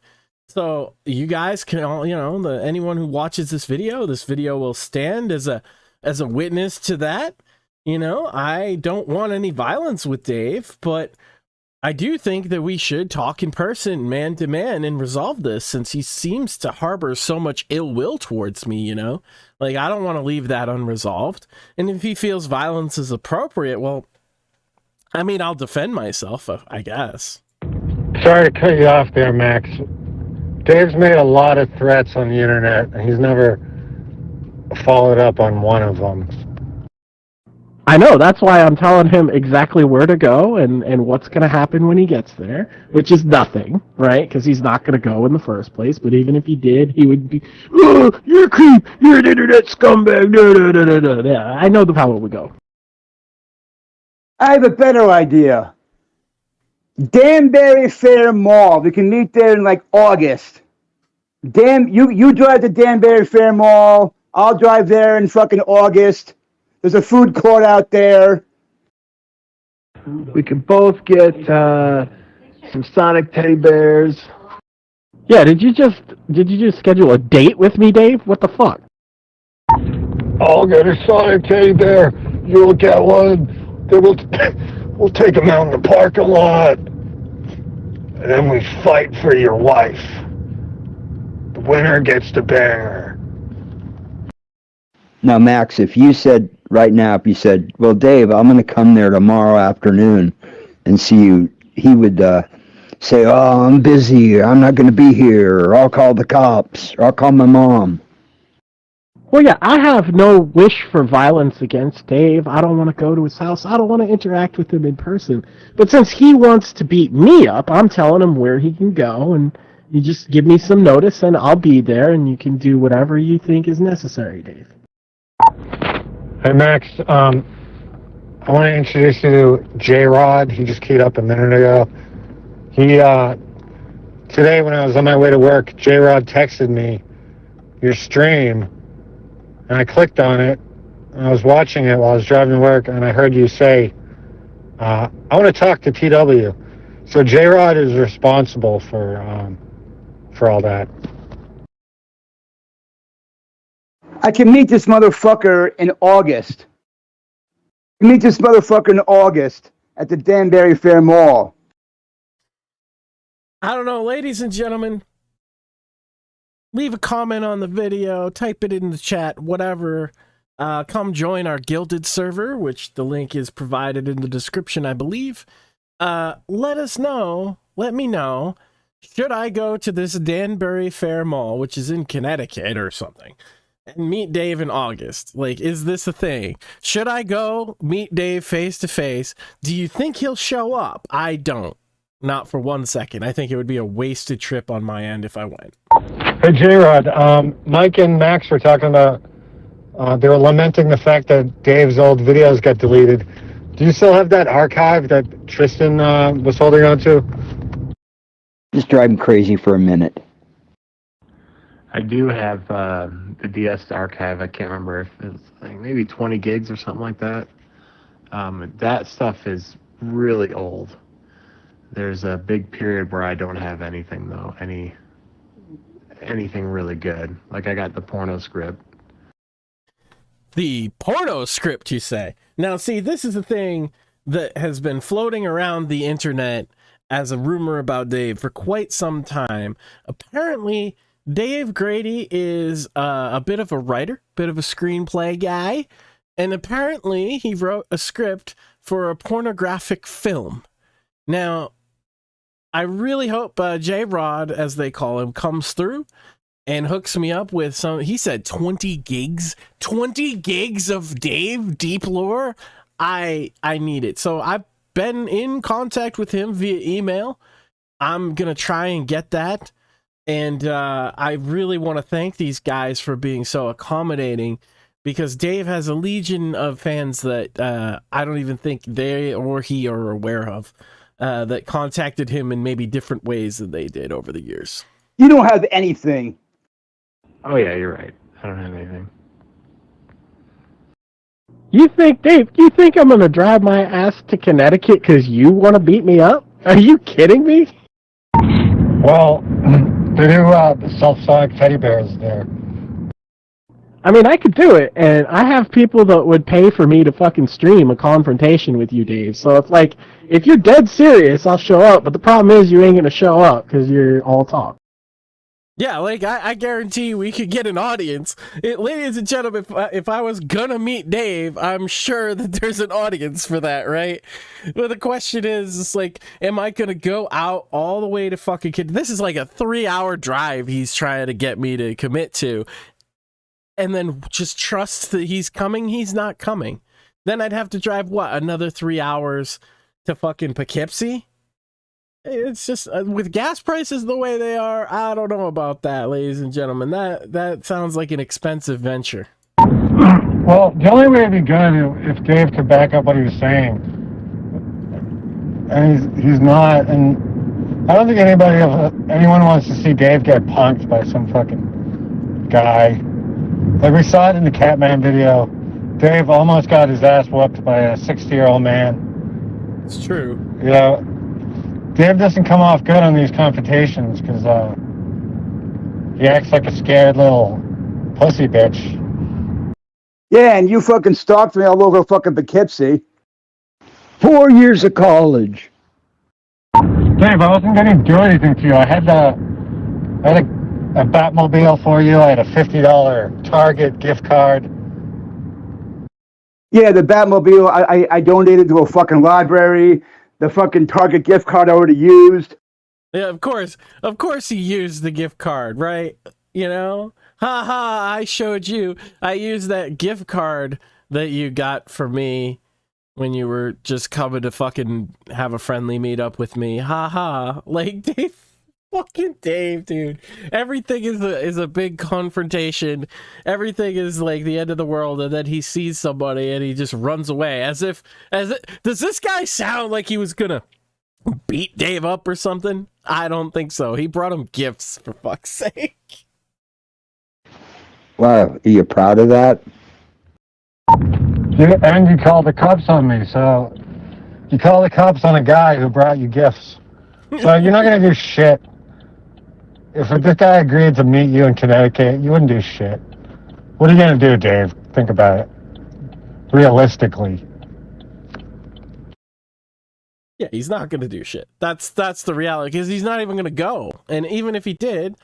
So you guys can all, anyone who watches this video will stand as a witness to that. I don't want any violence with Dave, but I do think that we should talk in person, man to man, and resolve this, since he seems to harbor so much ill will towards me, Like, I don't want to leave that unresolved. And if he feels violence is appropriate, well, I'll defend myself, I guess. Sorry to cut you off there, Max. Dave's made a lot of threats on the internet, and he's never followed up on one of them. I know, that's why I'm telling him exactly where to go and what's going to happen when he gets there, which is nothing, right? Because he's not going to go in the first place, but even if he did, he would be, oh, you're a creep, you're an internet scumbag, no. Yeah, I know how it would go. I have a better idea. Danbury Fair Mall. We can meet there in like August. You drive to Danbury Fair Mall. I'll drive there in fucking August. There's a food court out there. We can both get some Sonic teddy bears. Yeah, did you just schedule a date with me, Dave? What the fuck? I'll get a Sonic teddy bear. You'll get one. We'll take him out in the parking lot, and then we fight for your wife. The winner gets to bang her. Now, Max, if you said right now, if you said, well, Dave, I'm going to come there tomorrow afternoon and see you, he would say, oh, I'm busy, I'm not going to be here, or I'll call the cops, or I'll call my mom. Well, yeah, I have no wish for violence against Dave. I don't want to go to his house. I don't want to interact with him in person. But since he wants to beat me up, I'm telling him where he can go, and you just give me some notice, and I'll be there, and you can do whatever you think is necessary, Dave. Hey, Max, I want to introduce you to J-Rod. He just keyed up a minute ago. Today when I was on my way to work, J-Rod texted me your stream, and I clicked on it, and I was watching it while I was driving to work, and I heard you say, I want to talk to TW. So J-Rod is responsible for all that. I can meet this motherfucker in August. Meet this motherfucker in August at the Danbury Fair Mall. I don't know, ladies and gentlemen. Leave a comment on the video, type it in the chat, whatever. Come join our Gilded server, which the link is provided in the description, I believe. Let us know, let me know, should I go to this Danbury Fair Mall, which is in Connecticut or something, and meet Dave in August? Like, is this a thing? Should I go meet Dave face to face? Do you think he'll show up? I don't. Not for 1 second. I think it would be a wasted trip on my end if I went. Hey, J-Rod, Mike and Max were talking about, they were lamenting the fact that Dave's old videos got deleted. Do you still have that archive that Tristan was holding on to? Just drive him crazy for a minute. I do have the DS archive. I can't remember if it's like maybe 20 gigs or something like that. That stuff is really old. There's a big period where I don't have anything, though. Anything really good. Like, I got the porno script. The porno script, you say? Now, see, this is a thing that has been floating around the internet as a rumor about Dave for quite some time. Apparently, Dave Grady is a bit of a writer, bit of a screenplay guy, and apparently he wrote a script for a pornographic film. Now, I really hope J-Rod, as they call him, comes through and hooks me up with some. He said 20 gigs. 20 gigs of Dave deep lore? I need it. So I've been in contact with him via email. I'm going to try and get that. And I really want to thank these guys for being so accommodating, because Dave has a legion of fans that I don't even think they or he are aware of, that contacted him in maybe different ways than they did over the years. You don't have anything. Oh, yeah, you're right. I don't have anything. You think, Dave, you think I'm going to drive my ass to Connecticut because you want to beat me up? Are you kidding me? Well, they do the self-sonic teddy bears there. I mean, I could do it, and I have people that would pay for me to fucking stream a confrontation with you, Dave. So if you're dead serious, I'll show up. But the problem is you ain't going to show up because you're all talk. Yeah, like, I guarantee we could get an audience. Ladies and gentlemen, if I was gonna meet Dave, I'm sure that there's an audience for that, right? But the question is, it's like, am I gonna go out all the way to fucking This is like a 3-hour drive he's trying to get me to commit to, and then just trust that he's coming? He's not coming. Then I'd have to drive, what, another 3 hours to fucking Poughkeepsie? It's just, with gas prices the way they are, I don't know about that, ladies and gentlemen. That sounds like an expensive venture. Well, the only way it'd be good if Dave could back up what he was saying. And he's not, and I don't think anyone wants to see Dave get punked by some fucking guy. Like, we saw it in the Catman video. Dave almost got his ass whooped by a 60-year-old man. It's true. You know, Dave doesn't come off good on these confrontations because he acts like a scared little pussy bitch. Yeah, and you fucking stalked me all over fucking Poughkeepsie. 4 years of college. Dave, I wasn't going to do anything to you. I had a Batmobile for you. I had a $50 Target gift card. Yeah, the Batmobile, I donated to a fucking library. The fucking Target gift card I already used. Yeah, of course he used the gift card, right? You know? Ha ha, I showed you. I used that gift card that you got for me when you were just coming to fucking have a friendly meetup with me. Ha ha. Like, Dave, dude. Everything is a big confrontation. Everything is like the end of the world, and then he sees somebody and he just runs away does this guy sound like he was gonna beat Dave up or something? I don't think so. He brought him gifts, for fuck's sake. Wow, are you proud of that? And you called the cops on me, so you called the cops on a guy who brought you gifts. So you're not going to do shit. If this guy agreed to meet you in Connecticut, you wouldn't do shit. What are you going to do, Dave? Think about it. Realistically. Yeah, he's not going to do shit. That's the reality, because he's not even going to go. And even if he did,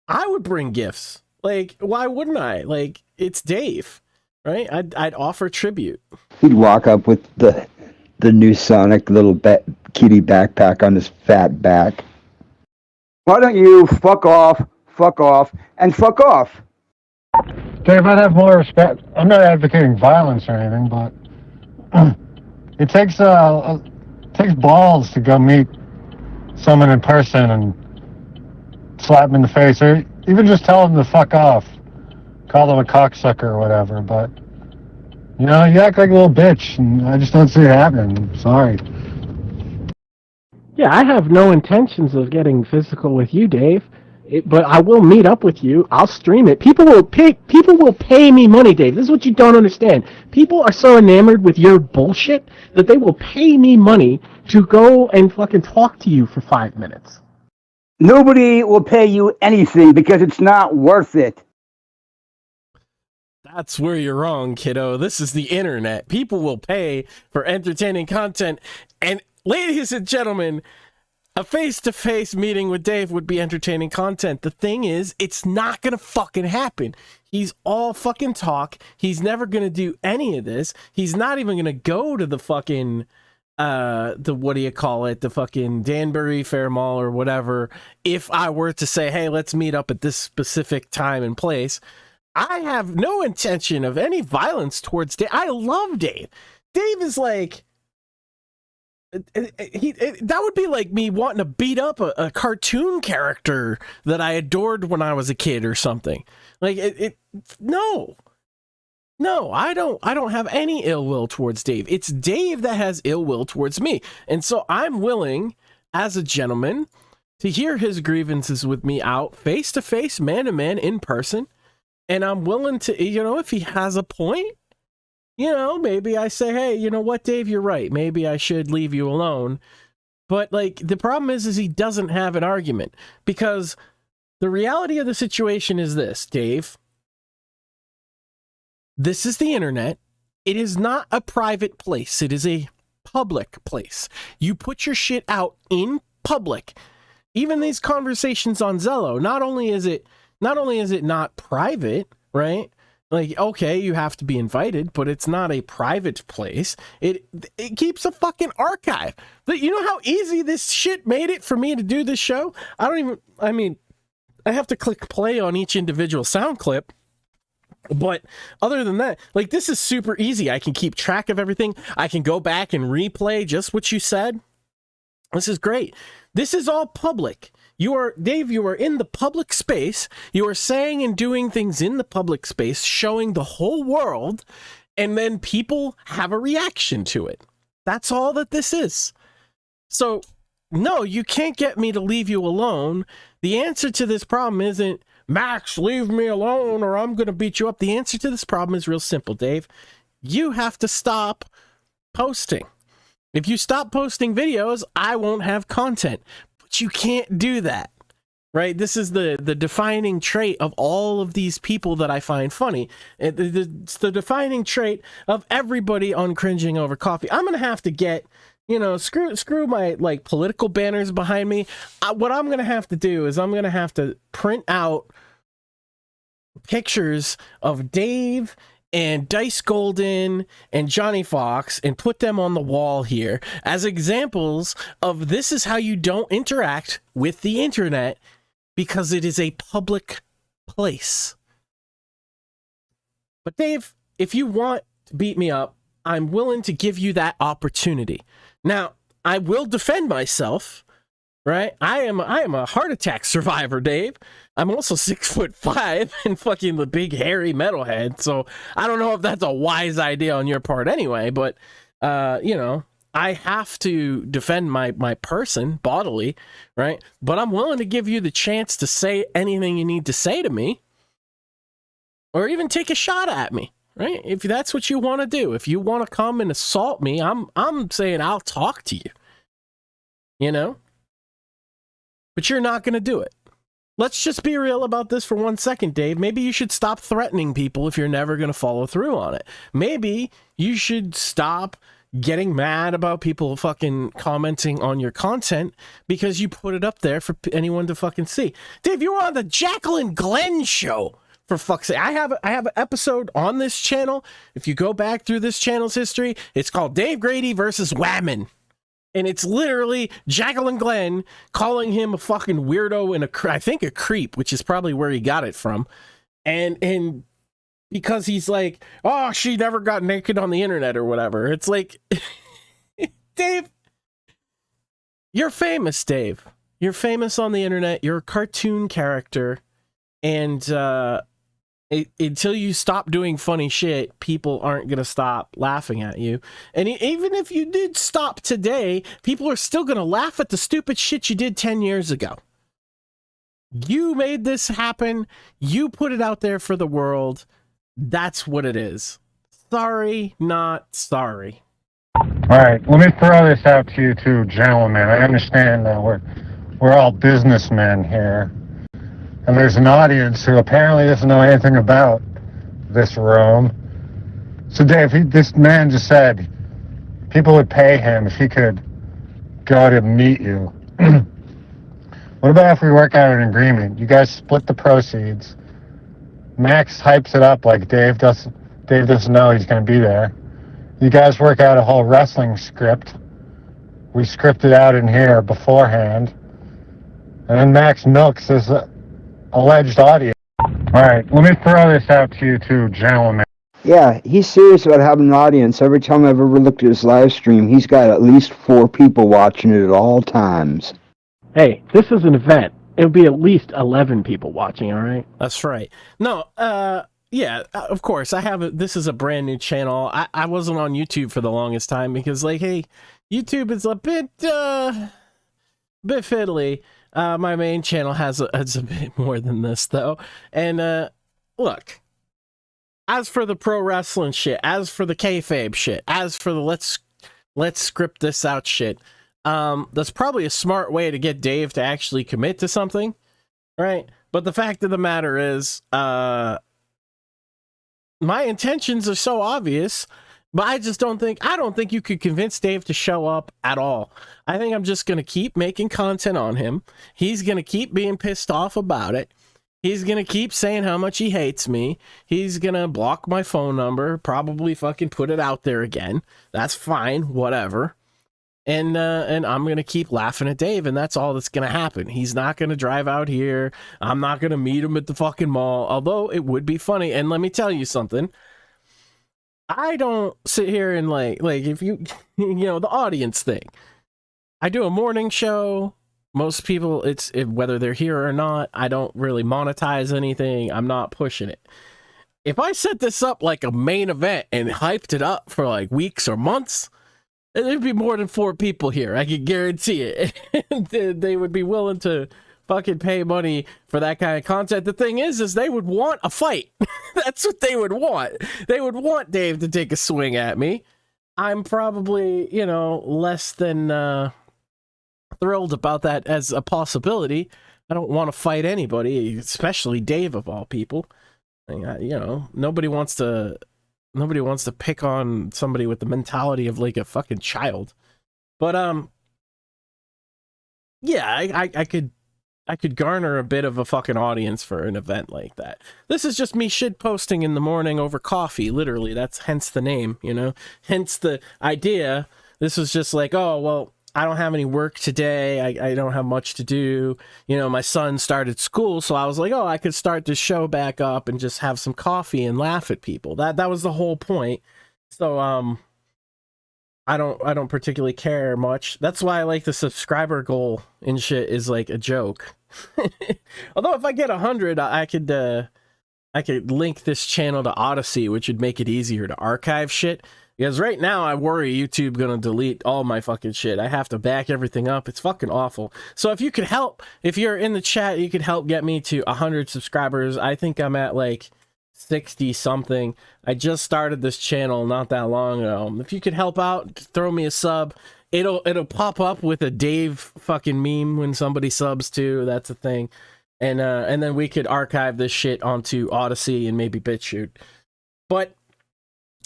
I would bring gifts. Like, why wouldn't I? Like, it's Dave, right? I'd offer tribute. He'd walk up with the new Sonic little kitty backpack on his fat back. Why don't you fuck off, and fuck off? Dave, I'd have more respect. I'm not advocating violence or anything, but it takes balls to go meet someone in person and slap them in the face, or even just tell them to fuck off. Call them a cocksucker or whatever, but you know, you act like a little bitch, and I just don't see it happening. I'm sorry. Yeah, I have no intentions of getting physical with you, Dave. But I will meet up with you. I'll stream it. People will pay me money, Dave. This is what you don't understand. People are so enamored with your bullshit that they will pay me money to go and fucking talk to you for 5 minutes. Nobody will pay you anything because it's not worth it. That's where you're wrong, kiddo. This is the internet. People will pay for entertaining content. And ladies and gentlemen, a face-to-face meeting with Dave would be entertaining content. The thing is, it's not gonna fucking happen. He's all fucking talk. He's never gonna do any of this. He's not even gonna go to the fucking the fucking Danbury Fair Mall or whatever. If I were to say, hey, let's meet up at this specific time and place, I have no intention of any violence towards Dave. I love Dave. Dave is like, that would be like me wanting to beat up a cartoon character that I adored when I was a kid or something. Like no, I don't have any ill will towards Dave. It's Dave that has ill will towards me. And so I'm willing, as a gentleman, to hear his grievances with me out face to face, man to man, in person. And I'm willing to, you know, if he has a point, you know, maybe I say, hey, you know what, Dave, you're right. Maybe I should leave you alone. But like, the problem is he doesn't have an argument, because the reality of the situation is this, Dave. This is the internet. It is not a private place. It is a public place. You put your shit out in public. Even these conversations on Zello, not only is it not private, right? Like, okay, you have to be invited, but it's not a private place. It keeps a fucking archive. You know how easy this shit made it for me to do this show? I have to click play on each individual sound clip. But other than that, like, this is super easy. I can keep track of everything. I can go back and replay just what you said. This is great. This is all public. Dave, you are in the public space. You are saying and doing things in the public space, showing the whole world, and then people have a reaction to it. That's all that this is. So, no, you can't get me to leave you alone. The answer to this problem isn't, Max, leave me alone or I'm going to beat you up. The answer to this problem is real simple, Dave. You have to stop posting. If you stop posting videos, I won't have content. But you can't do that. right? This is the defining trait of all of these people that I find funny. It's the defining trait of everybody on Cringing Over Coffee. I'm gonna have to get, screw my like political banners behind me. What I'm gonna have to do is I'm gonna have to print out pictures of Dave and Dice Golden and Johnny Fox and put them on the wall here as examples of this is how you don't interact with the internet, because it is a public place. But Dave, if you want to beat me up, I'm willing to give you that opportunity. Now, I will defend myself, right? I am a heart attack survivor, Dave. I'm also 6'5" and fucking the big hairy metalhead, so I don't know if that's a wise idea on your part anyway, but I have to defend my person bodily, right? But I'm willing to give you the chance to say anything you need to say to me, or even take a shot at me, right? If that's what you want to do, if you want to come and assault me, I'm saying I'll talk to you, but you're not going to do it. Let's just be real about this for 1 second, Dave. Maybe you should stop threatening people if you're never going to follow through on it. Maybe you should stop getting mad about people fucking commenting on your content because you put it up there for anyone to fucking see. Dave, you were on the Jacqueline Glenn show, for fuck's sake. I have an episode on this channel. If you go back through this channel's history, it's called Dave Grady versus Whammon. And it's literally Jacqueline Glenn calling him a fucking weirdo and I think a creep, which is probably where he got it from. And because he's like, oh, she never got naked on the internet or whatever. It's like, Dave, you're famous, Dave. You're famous on the internet. You're a cartoon character. And until you stop doing funny shit, people aren't going to stop laughing at you. And even if you did stop today, people are still going to laugh at the stupid shit you did 10 years ago. You made this happen. You put it out there for the world. That's what it is. Sorry, not sorry. All right, let me throw this out to you two gentlemen. I understand that we're all businessmen here. And there's an audience who apparently doesn't know anything about this room. So Dave, this man just said people would pay him if he could go to meet you. What about if we work out an agreement? You guys split the proceeds. Max hypes it up like Dave doesn't know he's going to be there. You guys work out a whole wrestling script. We script it out in here beforehand. And then Max milks his alleged audience. All right, let me throw this out to you two gentlemen. Yeah, he's serious about having an audience. Every time I've ever looked at his live stream, he's got at least 4 people watching it at all times. Hey, this is an event. It'll be at least 11 people watching, all right? That's right. No, yeah, of course. This is a brand new channel. I wasn't on YouTube for the longest time because, like, hey, YouTube is a bit fiddly. My main channel has a bit more than this, though. And, look, as for the pro wrestling shit, as for the kayfabe shit, as for the let's script this out shit, that's probably a smart way to get Dave to actually commit to something, right? But the fact of the matter is, my intentions are so obvious, but I don't think you could convince Dave to show up at all. I think I'm just going to keep making content on him. He's going to keep being pissed off about it. He's going to keep saying how much he hates me. He's going to block my phone number, probably fucking put it out there again. That's fine, whatever. And I'm going to keep laughing at Dave, and that's all that's going to happen. He's not going to drive out here. I'm not going to meet him at the fucking mall, although it would be funny. And let me tell you something. I don't sit here and like if you, the audience thing. I do a morning show. Most people, whether they're here or not, I don't really monetize anything. I'm not pushing it. If I set this up like a main event and hyped it up for like weeks or months, there'd be more than 4 people here. I can guarantee it. They would be willing to fucking pay money for that kind of content. The thing is they would want a fight. That's what they would want. They would want Dave to take a swing at me. I'm probably, less than thrilled about that as a possibility, don't want to fight anybody, especially Dave of all people. Nobody wants to pick on somebody with the mentality of like a fucking child. But yeah, I could garner a bit of a fucking audience for an event like that. This is just me shit posting in the morning over coffee, literally. That's hence the name, hence the idea. This was just like, oh, well, I don't have any work today. I don't have much to do. My son started school, so I was like, oh, I could start this show back up and just have some coffee and laugh at people. That was the whole point. So, I don't particularly care much. That's why I like the subscriber goal and shit is like a joke. Although if I get 100, I could link this channel to Odyssey, which would make it easier to archive shit. Because right now I worry YouTube gonna delete all my fucking shit. I have to back everything up. It's fucking awful. So if you could help, if you're in the chat, you could help get me to 100 subscribers. I think I'm at like 60 something. I just started this channel not that long ago. If you could help out, throw me a sub. It'll pop up with a Dave fucking meme when somebody subs too. That's a thing. And then we could archive this shit onto Odyssey and maybe BitChute. But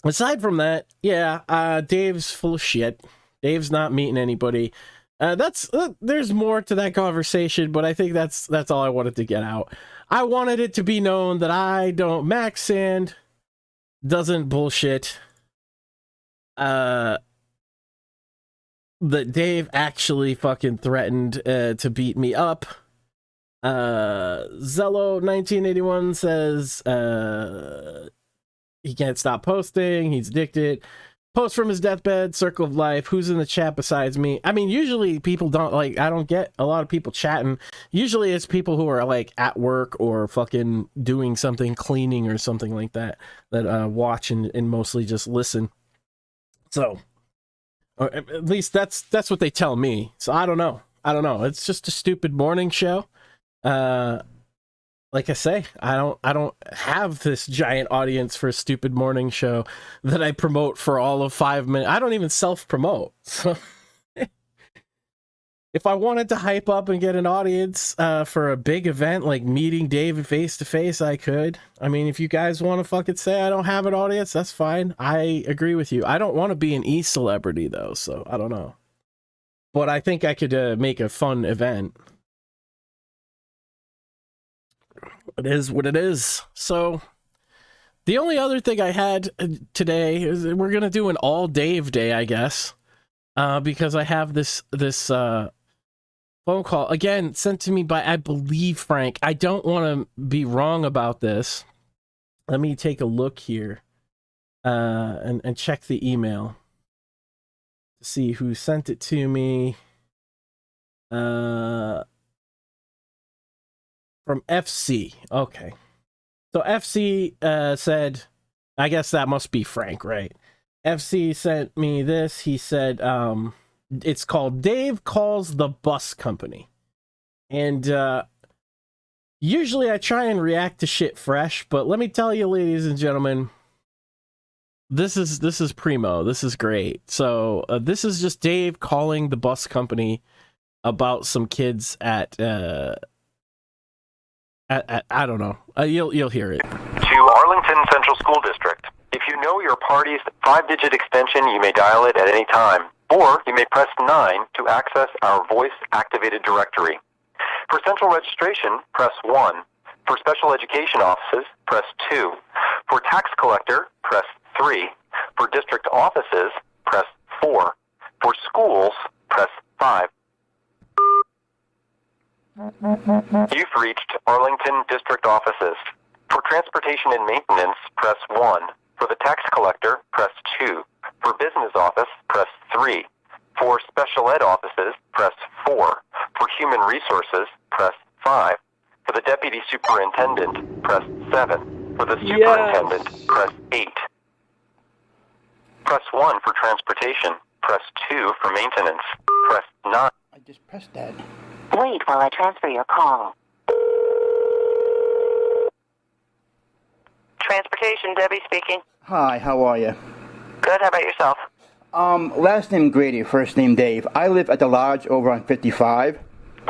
aside from that, yeah, Dave's full of shit. Dave's not meeting anybody. There's more to that conversation, but I think that's all I wanted to get out. I wanted it to be known that Max Sand doesn't bullshit. That Dave actually fucking threatened to beat me up. Zello 1981 says he can't stop posting, he's addicted. Post from his deathbed, circle of life, who's in the chat besides me? I mean, usually people don't, I don't get a lot of people chatting. Usually it's people who are, at work or fucking doing something, cleaning or something like that, that watch and mostly just listen. So, or at least that's what they tell me. So I don't know. It's just a stupid morning show. Like I say, I don't have this giant audience for a stupid morning show that I promote for all of 5 minutes. I don't even self-promote. So if I wanted to hype up and get an audience for a big event like meeting David face to face, I could. I mean, if you guys want to fucking say I don't have an audience, that's fine. I agree with you. I don't want to be an e-celebrity though, so I don't know. But I think I could make a fun event. It is what it is. So the only other thing I had today is we're gonna do an all Dave day, I guess, because I have this phone call again sent to me by, I believe, Frank. I don't want to be wrong about this. Let me take a look here and check the email to see who sent it to me. From FC. Okay. So FC said, I guess that must be Frank, right? FC sent me this. He said, it's called Dave Calls the Bus Company. And usually I try and react to shit fresh, but let me tell you, ladies and gentlemen, this is primo. This is great. So this is just Dave calling the bus company about some kids at I don't know. You'll hear it. To Arlington Central School District. If you know your party's 5-digit extension, you may dial it at any time, or you may press 9 to access our voice-activated directory. For central registration, press 1. For special education offices, press 2. For tax collector, press 3. For district offices, press 4. For schools, press 5. You've reached Arlington District Offices. For transportation and maintenance, press 1. For the tax collector, press 2. For business office, press 3. For special ed offices, press 4. For human resources, press 5. For the deputy superintendent, press 7. For the superintendent, press 8. Press 1 for transportation. Press 2 for maintenance. Press 9. I just pressed that. Wait while I transfer your call. Transportation, Debbie speaking. Hi, how are you? Good, how about yourself? Last name Grady, first name Dave. I live at the lodge over on 55.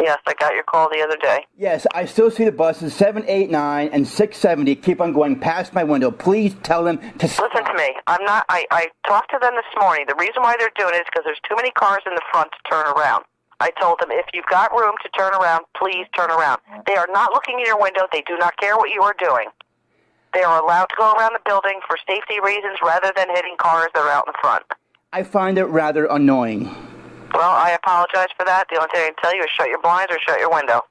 Yeah, Yes, I got your call the other day. Yes, I still see the buses 789 and 670 keep on going past my window. Please tell them to stop. Listen to me. I talked to them this morning. The reason why they're doing it is because there's too many cars in the front to turn around. I told them, if you've got room to turn around, please turn around. They are not looking in your window. They do not care what you are doing. They are allowed to go around the building for safety reasons rather than hitting cars that are out in the front. I find it rather annoying. Well, I apologize for that. The only thing I can tell you is shut your blinds or shut your window.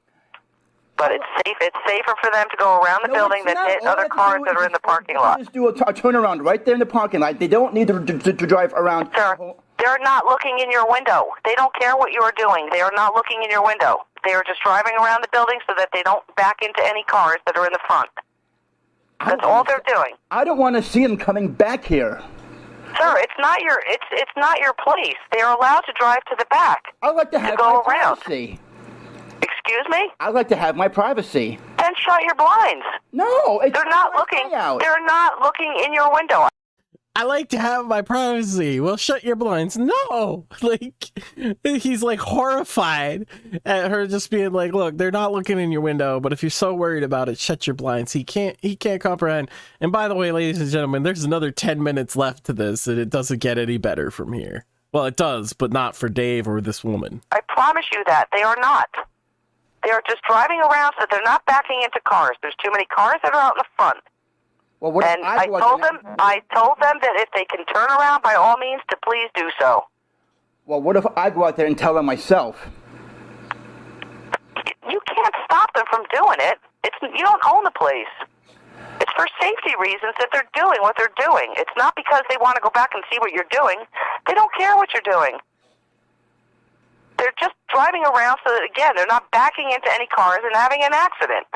But it's safe. It's safer for them to go around the building than hit other cars that are in the parking lot. Just do a turnaround right there in the parking lot. They don't need to drive around. Sir, they're not looking in your window. They don't care what you are doing. They are not looking in your window. They are just driving around the building so that they don't back into any cars that are in the front. That's all they're doing. I don't want to see them coming back here. Sir, it's not your place. They are allowed to drive to the back. I like to have go my around. privacy. Excuse me? I like to have my privacy. Then shut your blinds. No, they're not looking. They're not looking in your window. I like to have my privacy. Well, shut your blinds. No, like he's like horrified at her just being like, look, they're not looking in your window, but if you're so worried about it, shut your blinds. He can't comprehend. And by the way, ladies and gentlemen, there's another 10 minutes left to this, and it doesn't get any better from here. Well, it does, but not for Dave or this woman. I promise you that they are not. They are just driving around, so they're not backing into cars. There's too many cars that are out in the front. Well, what and I told them that if they can turn around, by all means, to please do so. Well, what if I go out there and tell them myself? You can't stop them from doing it. You don't own the place. It's for safety reasons that they're doing what they're doing. It's not because they want to go back and see what you're doing. They don't care what you're doing. They're just driving around so that, again, they're not backing into any cars and having an accident.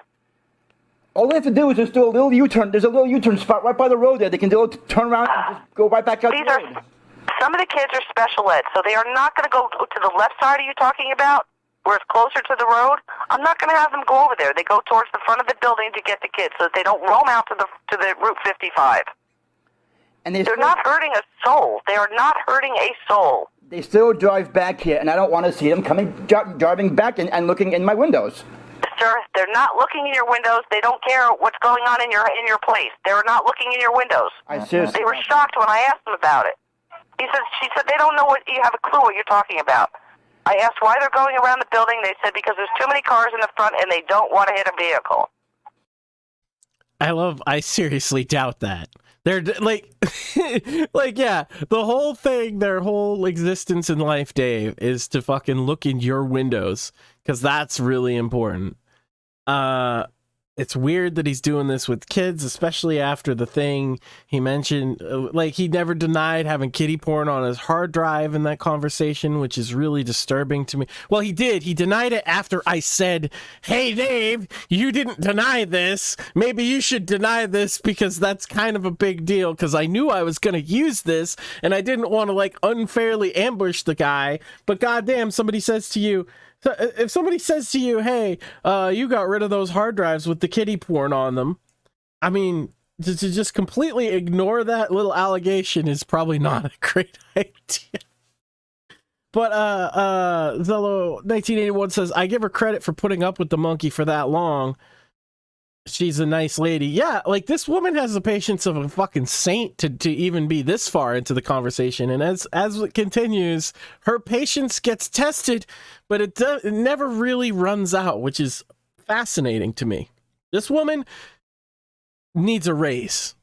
All they have to do is just do a little U-turn. There's a little U-turn spot right by the road there. They can do a turn around and just go right back out the road. Some of the kids are special ed, so they are not going to go to the left side of you talking about, where it's closer to the road. I'm not going to have them go over there. They go towards the front of the building to get the kids so that they don't roam out to the Route 55. And they're not hurting a soul. They are not hurting a soul. They still drive back here, and I don't want to see them driving back and looking in my windows. Sir, they're not looking in your windows. They don't care what's going on in your place. They're not looking in your windows. They were shocked when I asked them about it. She said they don't know what you have a clue what you're talking about. I asked why they're going around the building. They said because there's too many cars in the front and they don't want to hit a vehicle. I seriously doubt that. They're like, yeah, the whole thing, their whole existence in life, Dave, is to fucking look in your windows, because that's really important. It's weird that he's doing this with kids, especially after the thing he mentioned. Like, he never denied having kiddie porn on his hard drive in that conversation, which is really disturbing to me. Well, he did. He denied it after I said, hey, Dave, you didn't deny this. Maybe you should deny this because that's kind of a big deal, because I knew I was going to use this and I didn't want to, like, unfairly ambush the guy. But goddamn, somebody says to you, so if somebody says to you, hey, you got rid of those hard drives with the kiddie porn on them, I mean, to just completely ignore that little allegation is probably not a great idea. But Zello 1981 says, I give her credit for putting up with the monkey for that long. She's a nice lady. Yeah, like, this woman has the patience of a fucking saint to even be this far into the conversation. And as it continues, her patience gets tested, but it never really runs out, which is fascinating to me. This woman needs a raise.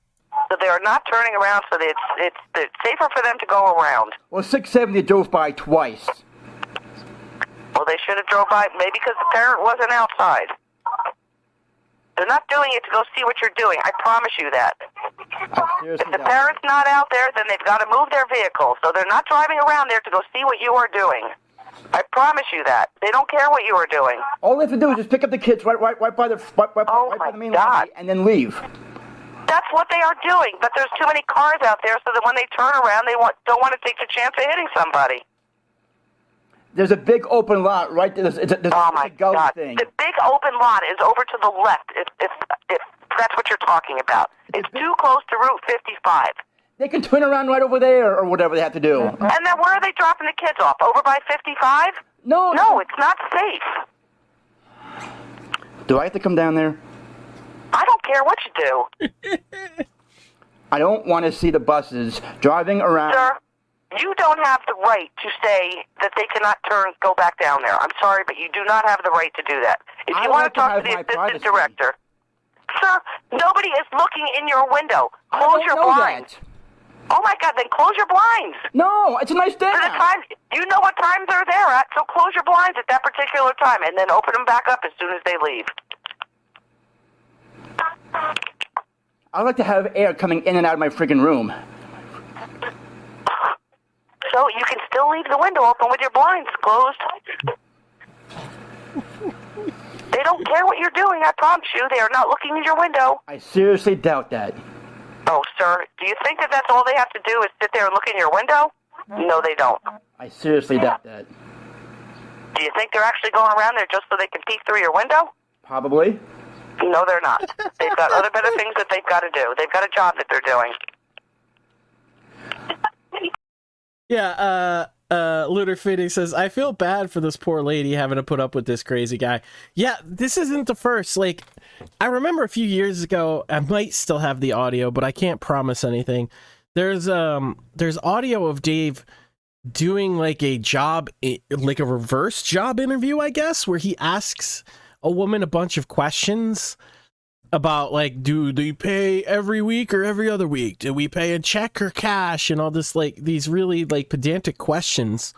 So they are not turning around, so it's safer for them to go around. Well, 670 drove by twice. Well, they should have drove by, maybe because the parent wasn't outside. They're not doing it to go see what you're doing. I promise you that. If the parent's not out there, then they've got to move their vehicle. So they're not driving around there to go see what you are doing. I promise you that. They don't care what you are doing. All they have to do is just pick up the kids right by the main lobby and then leave. That's what they are doing, but there's too many cars out there so that when they turn around, they don't want to take the chance of hitting somebody. There's a big open lot right there. It's a golf thing. The big open lot is over to the left, if that's what you're talking about. It's too close to Route 55. They can turn around right over there or whatever they have to do. And then where are they dropping the kids off? Over by 55? No, it's not safe. Do I have to come down there? I don't care what you do. I don't want to see the buses driving around. Sir, you don't have the right to say that they cannot go back down there. I'm sorry, but you do not have the right to do that. If you want to talk to the assistant director, sir, nobody is looking in your window. Close your blinds. Oh my God, then close your blinds. No, it's a nice day. You know what time they're there at, so close your blinds at that particular time and then open them back up as soon as they leave. I like to have air coming in and out of my freaking room. So you can still leave the window open with your blinds closed. They don't care what you're doing, I promise you. They are not looking in your window. I seriously doubt that. Oh, sir, do you think that that's all they have to do is sit there and look in your window? No, they don't. I seriously doubt that. Do you think they're actually going around there just so they can peek through your window? Probably. No, they're not. They've got other better things that they've got to do. They've got a job that they're doing. Yeah, Lunar Fitty says, I feel bad for this poor lady having to put up with this crazy guy. Yeah, this isn't the first. Like, I remember a few years ago, I might still have the audio, but I can't promise anything. There's audio of Dave doing like a job, like a reverse job interview, I guess, where he asks a woman a bunch of questions about like, do you pay every week or every other week? Do we pay in check or cash? And all this, like, these really like pedantic questions.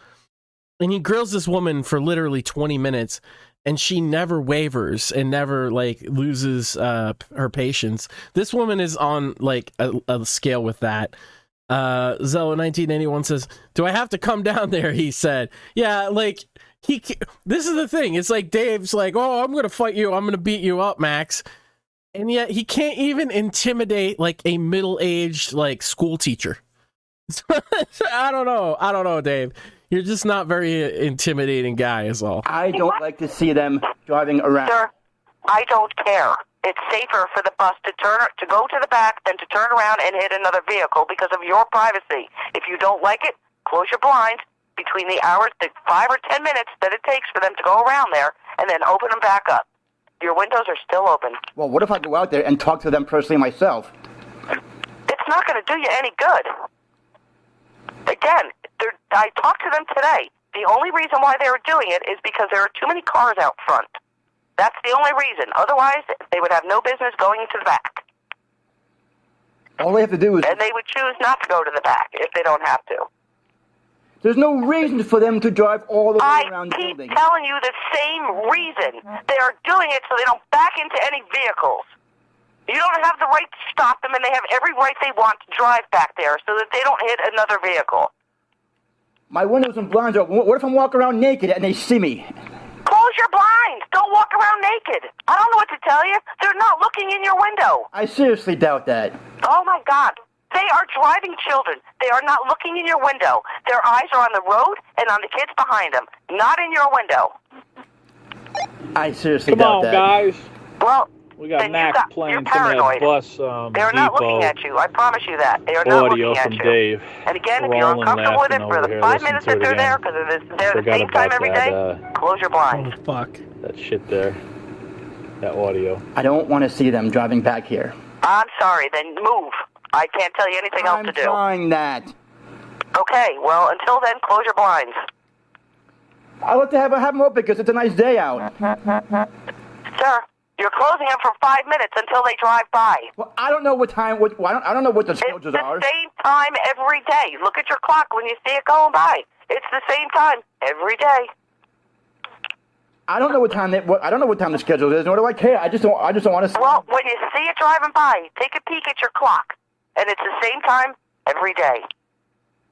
And he grills this woman for literally 20 minutes and she never wavers and never like loses her patience. This woman is on like a scale with that. Zello 1981 says, do I have to come down there? He said, yeah, like this is the thing. It's like Dave's like, oh, I'm going to fight you. I'm going to beat you up, Max. And yet he can't even intimidate like a middle-aged like school teacher. I don't know, Dave. You're just not very intimidating guy is all. I don't like to see them driving around. Sir, I don't care. It's safer for the bus to go to the back than to turn around and hit another vehicle because of your privacy. If you don't like it, close your blinds between the hours, the 5 or 10 minutes that it takes for them to go around there, and then open them back up. Your windows are still open. Well, what if I go out there and talk to them personally myself? It's not going to do you any good. Again, I talked to them today. The only reason why they were doing it is because there are too many cars out front. That's the only reason. Otherwise, they would have no business going to the back. All they have to do is... And they would choose not to go to the back if they don't have to. There's no reason for them to drive all the way around the building. I keep telling you the same reason. They are doing it so they don't back into any vehicles. You don't have the right to stop them, and they have every right they want to drive back there so that they don't hit another vehicle. My windows and blinds are... What if I'm walking around naked and they see me? Close your blinds. Don't walk around naked. I don't know what to tell you. They're not looking in your window. I seriously doubt that. Oh, my God. They are driving children. They are not looking in your window. Their eyes are on the road and on the kids behind them, not in your window. I seriously doubt that. Come on, guys. Well, we got Max playing some of that bus they are not looking at you. I promise you that. They are not audio looking at from you. Dave. And again, if you're uncomfortable with it for the 5 minutes that they're there, because they're the same time every day, close your blinds. Oh, fuck. That shit there. That audio. I don't want to see them driving back here. I'm sorry, then move. I can't tell you anything else to do. I'm trying that. Okay, well, until then, close your blinds. I like to have them open because it's a nice day out. Sir, you're closing them for 5 minutes until they drive by. Well, I don't know what time. I don't know what the schedules are. It's the same time every day. Look at your clock when you see it going by. It's the same time every day. I don't know what time. I don't know what time the schedule is. Nor do I care. I just don't want to. Well, when you see it driving by, take a peek at your clock, and it's the same time every day.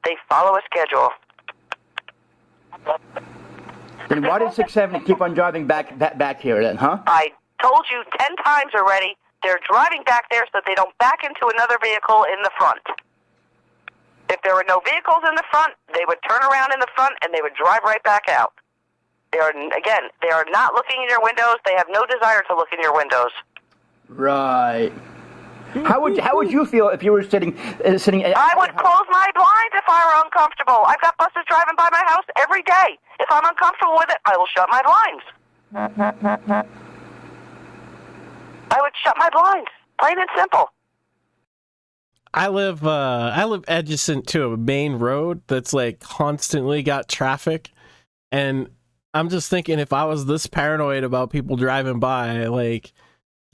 They follow a schedule. Then why did 670 keep on driving back here then, huh? I told you 10 times already. They're driving back there so they don't back into another vehicle in the front. If there were no vehicles in the front, they would turn around in the front and they would drive right back out. They are not looking in your windows. They have no desire to look in your windows. Right. How would you feel if you were sitting? I would close my blinds if I were uncomfortable. I've got buses driving by my house every day. If I'm uncomfortable with it, I will shut my blinds. I would shut my blinds. Plain and simple. I live adjacent to a main road that's like constantly got traffic, and I'm just thinking if I was this paranoid about people driving by, like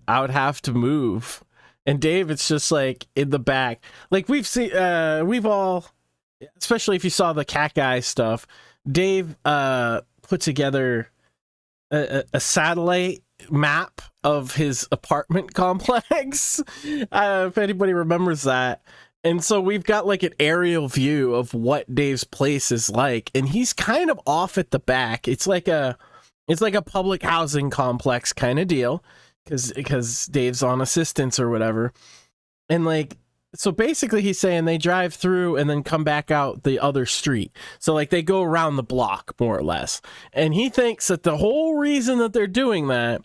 I would have to move. And Dave, it's just like in the back. Like we've all, especially if you saw the cat guy stuff, Dave put together a satellite map of his apartment complex. If anybody remembers that. And so we've got like an aerial view of what Dave's place is like, and he's kind of off at the back. It's like a public housing complex kind of deal, because Dave's on assistance or whatever. And like, so basically he's saying they drive through and then come back out the other street. So like they go around the block more or less. And he thinks that the whole reason that they're doing that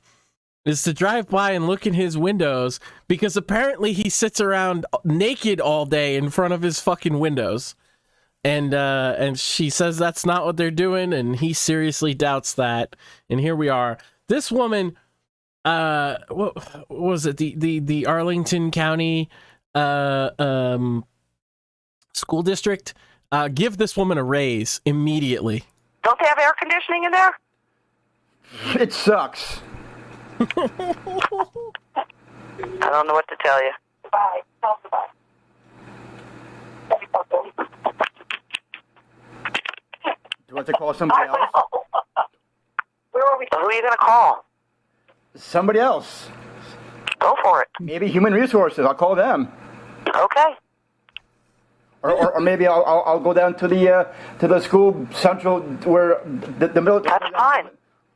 is to drive by and look in his windows, because apparently he sits around naked all day in front of his fucking windows. And she says that's not what they're doing, and he seriously doubts that. And here we are. This woman, what was it? The Arlington County school district, give this woman a raise immediately. Don't they have air conditioning in there? It sucks. I don't know what to tell you. Bye. Bye. Do I have to call somebody else? Who are you going to call? Somebody else. Go for it. Maybe human resources. I'll call them. Okay. Or maybe I'll go down to the school central where the middle. That's fine.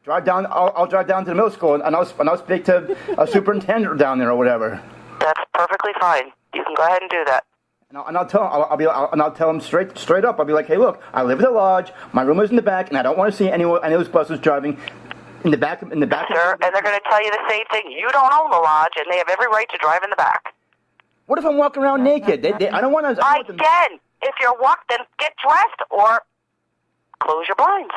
Drive down. I'll drive down to the middle school and I'll speak to a superintendent down there or whatever. That's perfectly fine. You can go ahead and do that. And I'll tell him. I'll tell him straight up. I'll be like, hey, look, I live at the lodge. My room is in the back, and I don't want to see any of those buses driving in the back. Sir, and they're going to tell you the same thing. You don't own the lodge, and they have every right to drive in the back. What if I'm walking around naked? I don't want to. Again, if you're walking, then get dressed or close your blinds.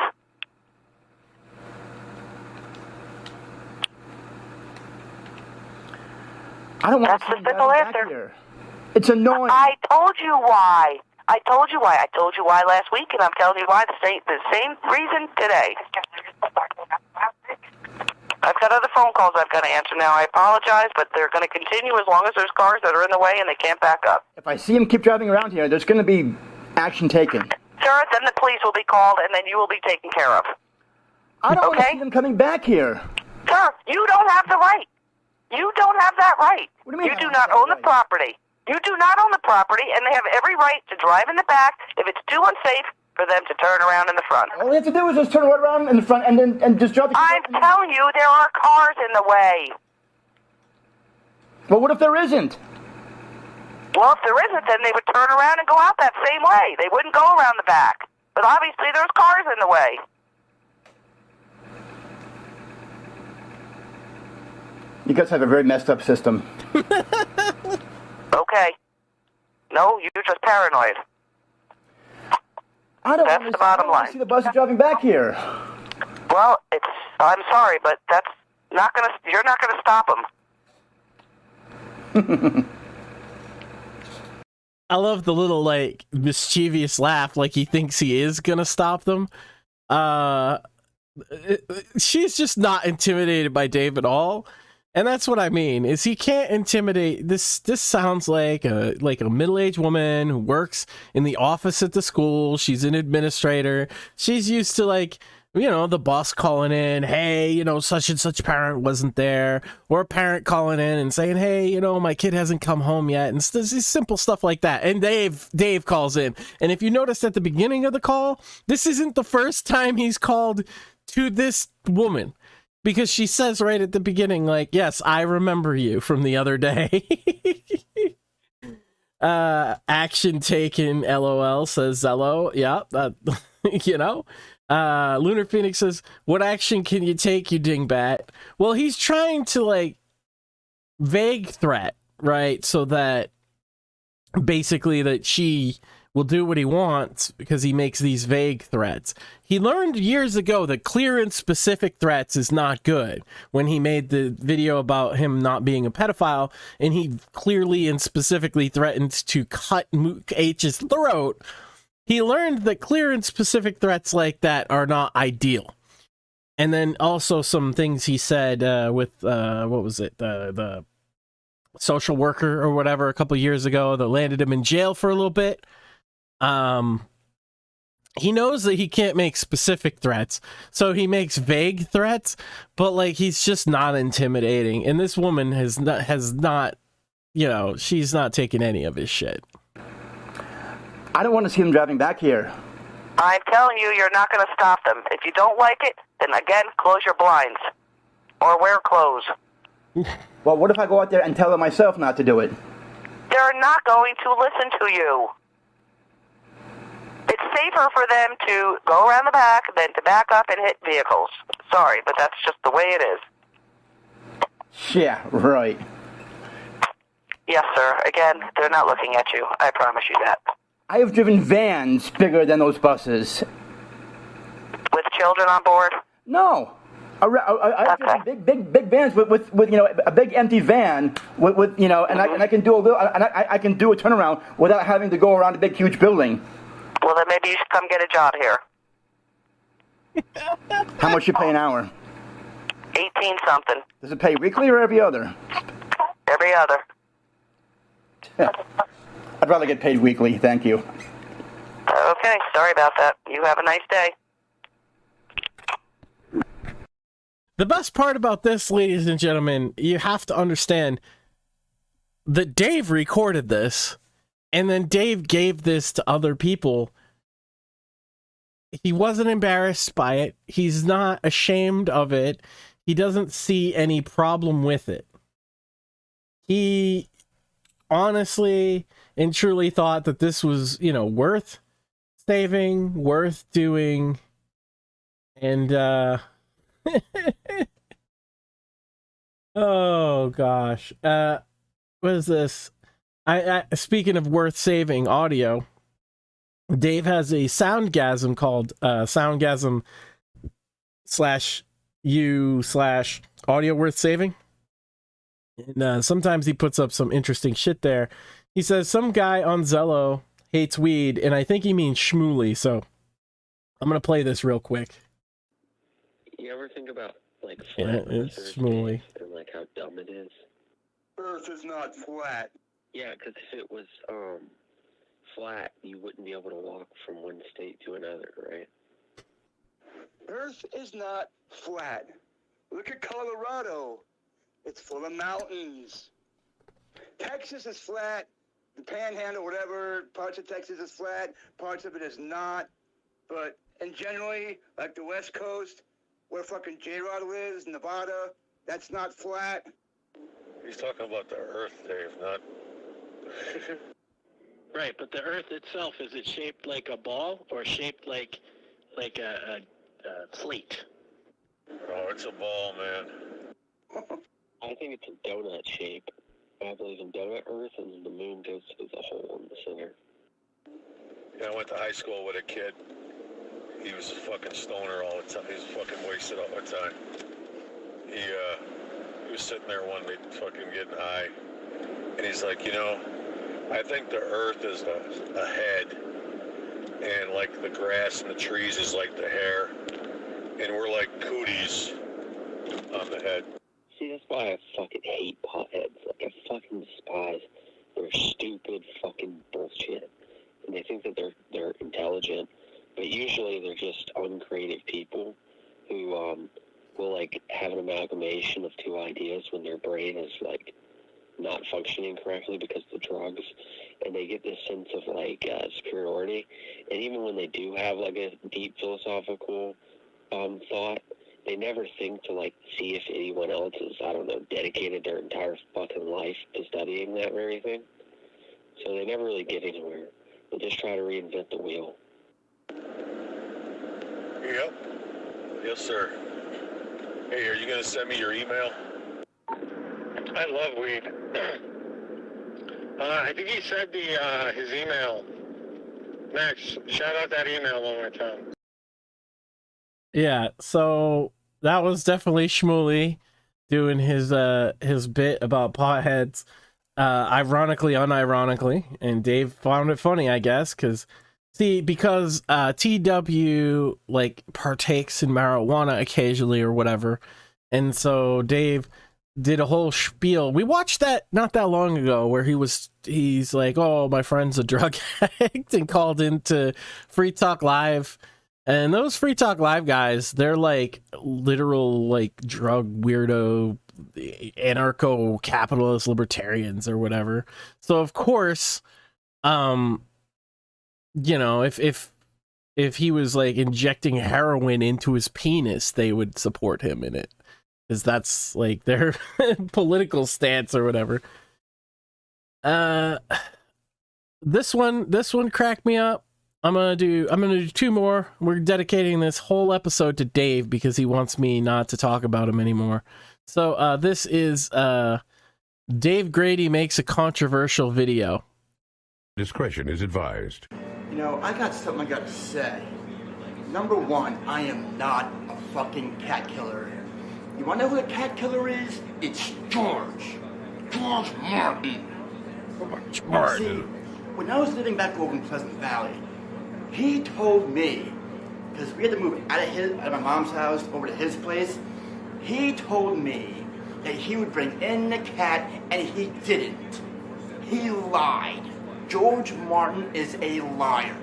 I don't want to see the simple answer. Here. It's annoying. I told you why. I told you why last week, and I'm telling you why the same reason today. I've got other phone calls I've got to answer now. I apologize, but they're going to continue as long as there's cars that are in the way and they can't back up. If I see him keep driving around here, there's going to be action taken. Sir, then the police will be called, and then you will be taken care of. I don't want to see them coming back here. Sir, you don't have the right. You don't have that right. What do you mean? You do not own the property. You do not own the property, and they have every right to drive in the back if it's too unsafe for them to turn around in the front. All they have to do is just turn right around in the front and just drive. I'm telling you, there are cars in the way. Well, what if there isn't? Well, if there isn't, then they would turn around and go out that same way. They wouldn't go around the back. But obviously, there's cars in the way. You guys have a very messed up system. Okay. No, you're just paranoid. That's the bottom line. See the bus driving back here. Well, I'm sorry, but that's not gonna. You're not gonna stop them. I love the little like mischievous laugh, like he thinks he is gonna stop them. She's just not intimidated by Dave at all. And that's what I mean, is he can't intimidate. This sounds like a middle-aged woman who works in the office at the school. She's an administrator. She's used to, like, you know, the boss calling in, hey, you know, such and such parent wasn't there. Or a parent calling in and saying, hey, you know, my kid hasn't come home yet. And this simple stuff like that. And Dave calls in. And if you noticed at the beginning of the call, this isn't the first time he's called to this woman. Because she says right at the beginning, like, yes, I remember you from the other day. Action taken, LOL, says Zello. Yeah, you know. Lunar Phoenix says, what action can you take, you dingbat? Well, he's trying to, like, vague threat, right? So that basically that she will do what he wants because he makes these vague threats. He learned years ago that clear and specific threats is not good when he made the video about him not being a pedophile, and he clearly and specifically threatened to cut Mook H's throat. He learned that clear and specific threats like that are not ideal. And then also some things he said with, what was it, the social worker or whatever a couple years ago that landed him in jail for a little bit. He knows that he can't make specific threats, so he makes vague threats, but like he's just not intimidating. And this woman has not, you know, she's not taking any of his shit. I don't want to see him driving back here. I'm telling you, you're not going to stop them. If you don't like it, then again, close your blinds. Or wear clothes. Well, what if I go out there and tell them myself not to do it? They're not going to listen to you. It's safer for them to go around the back than to back up and hit vehicles. Sorry, but that's just the way it is. Yeah, right. Yes, sir. Again, they're not looking at you. I promise you that. I have driven vans bigger than those buses. With children on board? No. I've driven big vans with you know, a big empty van with you know, and I can do a little, and I can do a turnaround without having to go around a big huge building. Well, then maybe you should come get a job here. How much you pay an hour? 18 something. Does it pay weekly or every other? Every other. I'd rather get paid weekly, thank you. Okay, sorry about that. You have a nice day. The best part about this, ladies and gentlemen, you have to understand that Dave recorded this, and then Dave gave this to other people. He wasn't embarrassed by it. He's not ashamed of it. He doesn't see any problem with it. He honestly and truly thought that this was, you know, worth saving, worth doing, and oh gosh, what is this? I speaking of worth saving audio, Dave has a Soundgasm called Soundgasm /u/audio worth saving. And sometimes he puts up some interesting shit there. He says some guy on Zello hates weed, and I think he means Shmooly, so I'm gonna play this real quick. You ever think about like flat it's Shmooly. And like how dumb it is? Earth is not flat. Yeah, because if it was flat, you wouldn't be able to walk from one state to another, right? Earth is not flat. Look at Colorado. It's full of mountains. Texas is flat. The Panhandle, whatever, parts of Texas is flat. Parts of it is not. But, and generally, like the West Coast, where fucking J-Rod lives, Nevada, that's not flat. He's talking about the Earth, Dave, not... Right, but the Earth itself, is it shaped like a ball or shaped like a plate? Oh, it's a ball, man. I think it's a donut shape. I believe in donut Earth, and then the moon goes through the hole in the center. Yeah, I went to high school with a kid. He was a fucking stoner all the time. He was fucking wasted all the time. He was sitting there one day fucking getting high. And he's like, you know, I think the Earth is a head. And like the grass and the trees is like the hair. And we're like cooties on the head. See, that's why I fucking hate potheads. Like, I fucking despise their stupid fucking bullshit. And they think that they're intelligent, but usually they're just uncreative people who will, like, have an amalgamation of two ideas when their brain is, like, not functioning correctly because of the drugs. And they get this sense of, like, superiority. And even when they do have, like, a deep philosophical thought, they never think to, like, see if anyone else is, I don't know, dedicated their entire fucking life to studying that very thing. So they never really get anywhere. They just try to reinvent the wheel. Yep. Yes, sir. Hey, are you going to send me your email? I love weed. I think he said his email Max, shout out that email one more time. Yeah, so that was definitely Shmuley doing his bit about potheads, ironically, unironically, and Dave found it funny, I guess, because TW like partakes in marijuana occasionally or whatever, and so Dave did a whole spiel. We watched that not that long ago where he's like, oh, my friend's a drug addict, and called into Free Talk Live. And those Free Talk Live guys, they're like literal like drug weirdo, anarcho-capitalist libertarians or whatever. So of course, you know, if he was like injecting heroin into his penis, they would support him in it, because that's like their political stance or whatever. This one cracked me up. I'm gonna do two more. We're dedicating this whole episode to Dave because he wants me not to talk about him anymore. So this is Dave Grady makes a controversial video. Discretion is advised. You know, I got something I got to say. Number one, I am not a fucking cat killer. You wanna know who the cat killer is? It's George Martin. George Martin. See, when I was living back over in Pleasant Valley, he told me, because we had to move out of my mom's house over to his place, he told me that he would bring in the cat, and he didn't. He lied. George Martin is a liar.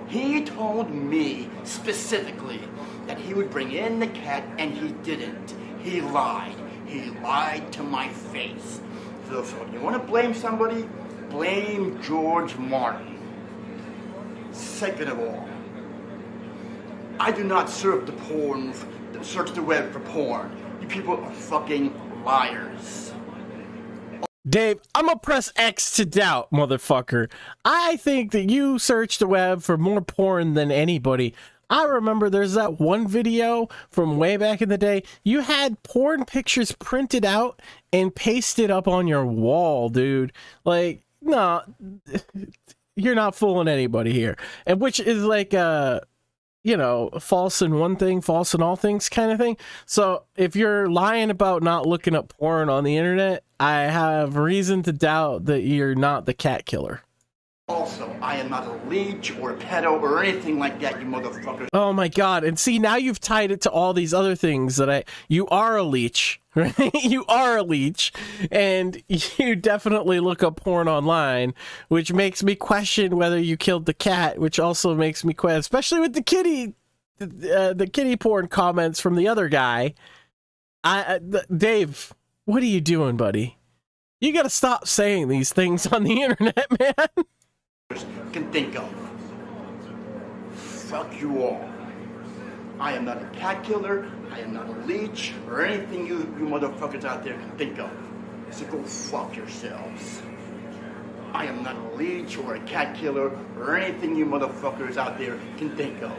He told me specifically that he would bring in the cat, and he didn't. He lied. He lied to my face. So if you want to blame somebody, blame George Martin. Second of all, I do not search the web for porn. You people are fucking liars. Dave, I'm gonna press X to doubt, motherfucker. I think that you search the web for more porn than anybody. I remember there's that one video from way back in the day. You had porn pictures printed out and pasted up on your wall, dude. Like, no, you're not fooling anybody here. And which is like, you know, false in one thing, false in all things kind of thing. So if you're lying about not looking up porn on the internet, I have reason to doubt that you're not the cat killer. Also, I am not a leech or a pedo or anything like that, you motherfuckers. Oh my god, and see, now you've tied it to all these other things that you are a leech, right? You are a leech, and you definitely look up porn online, which makes me question whether you killed the cat, which also makes me question, especially with the kitty porn comments from the other guy. Dave, what are you doing, buddy? You gotta stop saying these things on the internet, man. Can think of. Fuck you all. I am not a cat killer, I am not a leech, or anything you motherfuckers out there can think of. So go fuck yourselves. I am not a leech or a cat killer, or anything you motherfuckers out there can think of.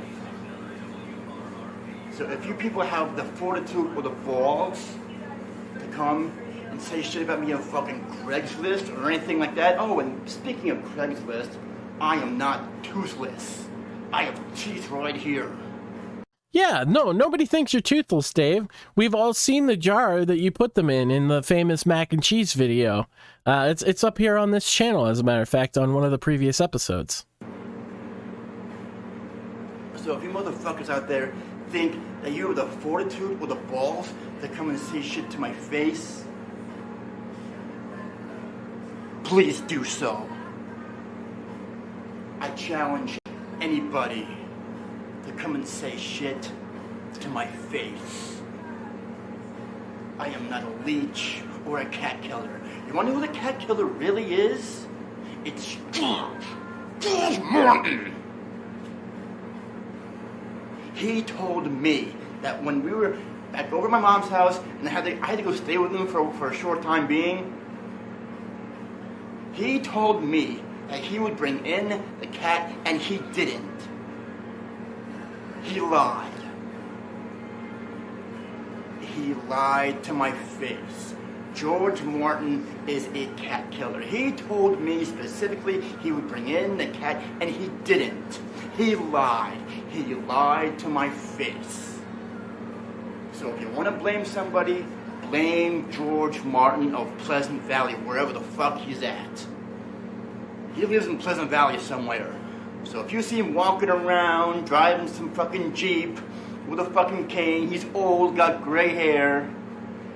So if you people have the fortitude or the balls to come and say shit about me on fucking Craigslist or anything like that. Oh, and speaking of Craigslist, I am not toothless. I have teeth right here. Yeah, no, nobody thinks you're toothless, Dave. We've all seen the jar that you put them in the famous mac and cheese video. It's up here on this channel, as a matter of fact, on one of the previous episodes. So if you motherfuckers out there think that you have the fortitude or the balls to come and say shit to my face, please do so. I challenge anybody to come and say shit to my face. I am not a leech or a cat killer. You want to know who the cat killer really is? It's George Martin. He told me that when we were back over at my mom's house and I had to go stay with him for a short time being, he told me that he would bring in the cat, and he didn't. He lied. He lied to my face. George Martin is a cat killer. He told me specifically he would bring in the cat, and he didn't. He lied. He lied to my face. So if you want to blame somebody, blame George Martin of Pleasant Valley, wherever the fuck he's at. He lives in Pleasant Valley somewhere. So if you see him walking around, driving some fucking Jeep with a fucking cane, he's old, got gray hair,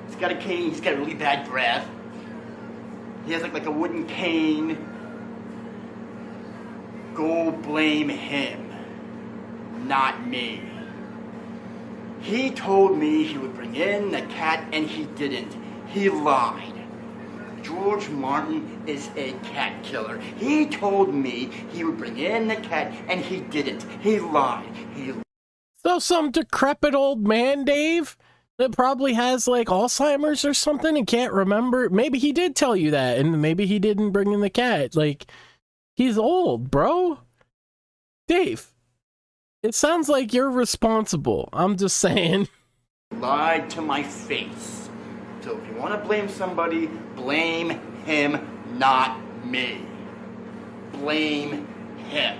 he's got a cane, he's got really bad breath, he has like a wooden cane, go blame him, not me. He told me he would bring in the cat, and he didn't. He lied. George Martin is a cat killer. He told me he would bring in the cat, and he didn't. He lied. So some decrepit old man, Dave, that probably has like Alzheimer's or something and can't remember. Maybe he did tell you that, and maybe he didn't bring in the cat. Like, he's old, bro. Dave, it sounds like you're responsible. I'm just saying. Lied to my face. So if you want to blame somebody, blame him, not me. Blame him.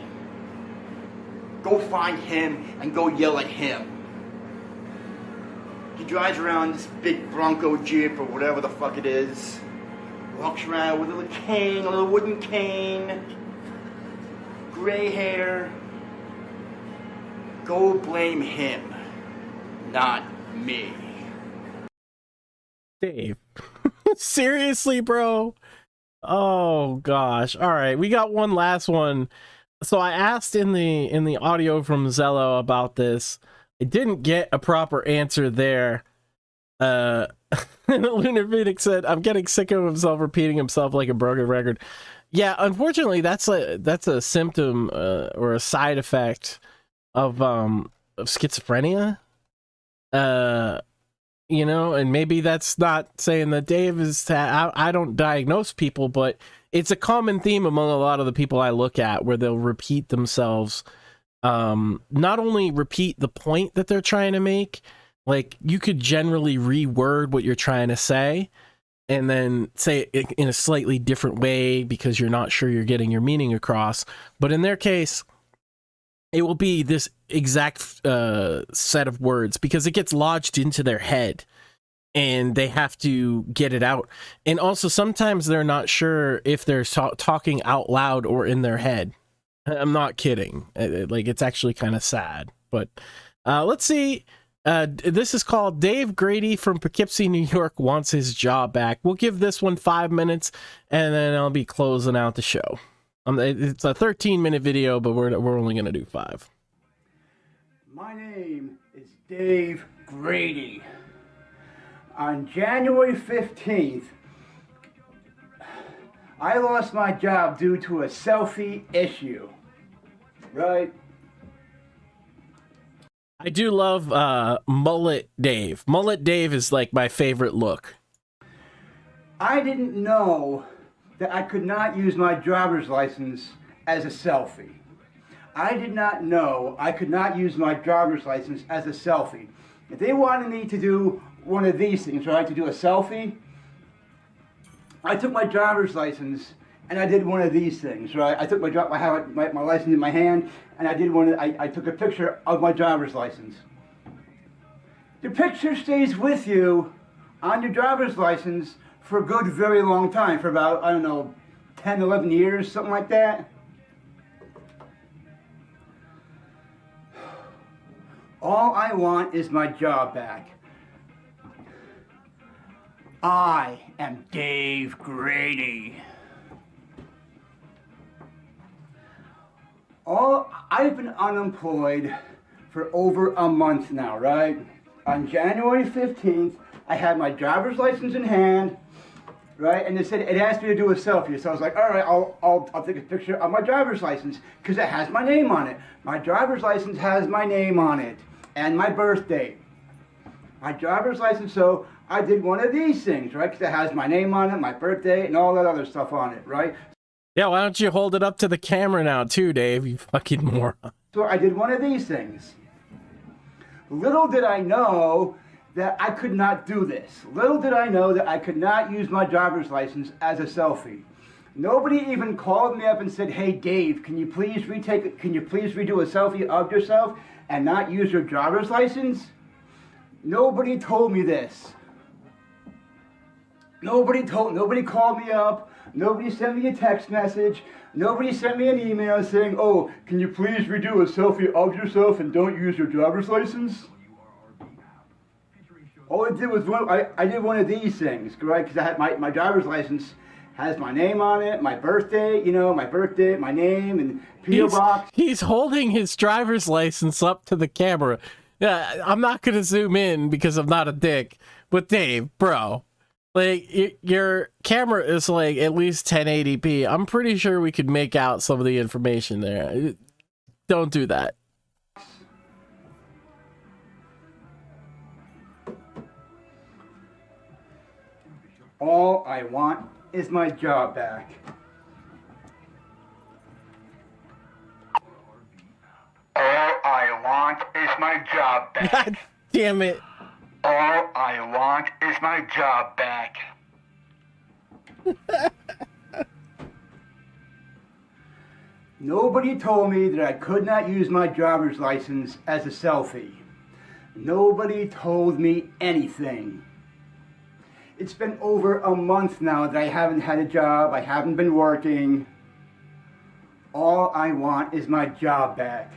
Go find him and go yell at him. He drives around this big Bronco Jeep or whatever the fuck it is. Walks around with a little cane, a little wooden cane. Gray hair. Go blame him, not me. Dave. Seriously, bro? Oh gosh. All right, we got one last one. So I asked in the audio from Zello about this. I didn't get a proper answer there. Lunar Phoenix said, "I'm getting sick of himself repeating himself like a broken record." Yeah, unfortunately, that's a symptom or a side effect of schizophrenia. You know, and maybe that's not saying that Dave is. I don't diagnose people, but it's a common theme among a lot of the people I look at, where they'll repeat themselves. Not only repeat the point that they're trying to make, like you could generally reword what you're trying to say, and then say it in a slightly different way because you're not sure you're getting your meaning across. But in their case, it will be this exact set of words because it gets lodged into their head and they have to get it out. And also sometimes they're not sure if they're talking out loud or in their head. I'm not kidding. Like, it's actually kind of sad. But let's see. This is called Dave Grady from Poughkeepsie, New York wants his job back. We'll give this one 5 minutes and then I'll be closing out the show. It's a 13-minute video, but we're only going to do 5. My name is Dave Grady. On January 15th, I lost my job due to a selfie issue. Right? I do love Mullet Dave. Mullet Dave is like my favorite look. I didn't know that I could not use my driver's license as a selfie. I did not know I could not use my driver's license as a selfie. If they wanted me to do one of these things, right, to do a selfie, I took my driver's license and I did one of these things, right? I took my license in my hand and I took a picture of my driver's license. The picture stays with you on your driver's license for a good, very long time, for about, I don't know, 10, 11 years, something like that. All I want is my job back. I am Dave Grady. I've been unemployed for over a month now, right? On January 15th, I had my driver's license in hand, right? And they said it asked me to do a selfie. So I was like, all right, I'll take a picture of my driver's license because it has my name on it. My driver's license has my name on it and my birth date. My driver's license, so I did one of these things, right? Because it has my name on it, my birth date, and all that other stuff on it, right? Yeah, why don't you hold it up to the camera now too, Dave, you fucking moron. So I did one of these things. Little did I know that I could not do this. Little did I know that I could not use my driver's license as a selfie. Nobody even called me up and said, "Hey Dave, can you please redo a selfie of yourself and not use your driver's license?" Nobody told me this. Nobody called me up. Nobody sent me a text message. Nobody sent me an email saying, "Oh, can you please redo a selfie of yourself and don't use your driver's license?" All I did was I did one of these things, right? Because I had my driver's license has my name on it, my birthday, my name, and PO box. He's holding his driver's license up to the camera. Yeah, I'm not gonna zoom in because I'm not a dick. But Dave, bro, like your camera is like at least 1080p. I'm pretty sure we could make out some of the information there. Don't do that. All I want is my job back. All I want is my job back. God damn it. All I want is my job back. Nobody told me that I could not use my driver's license as a selfie. Nobody told me anything. It's been over a month now that I haven't had a job. I haven't been working. All I want is my job back.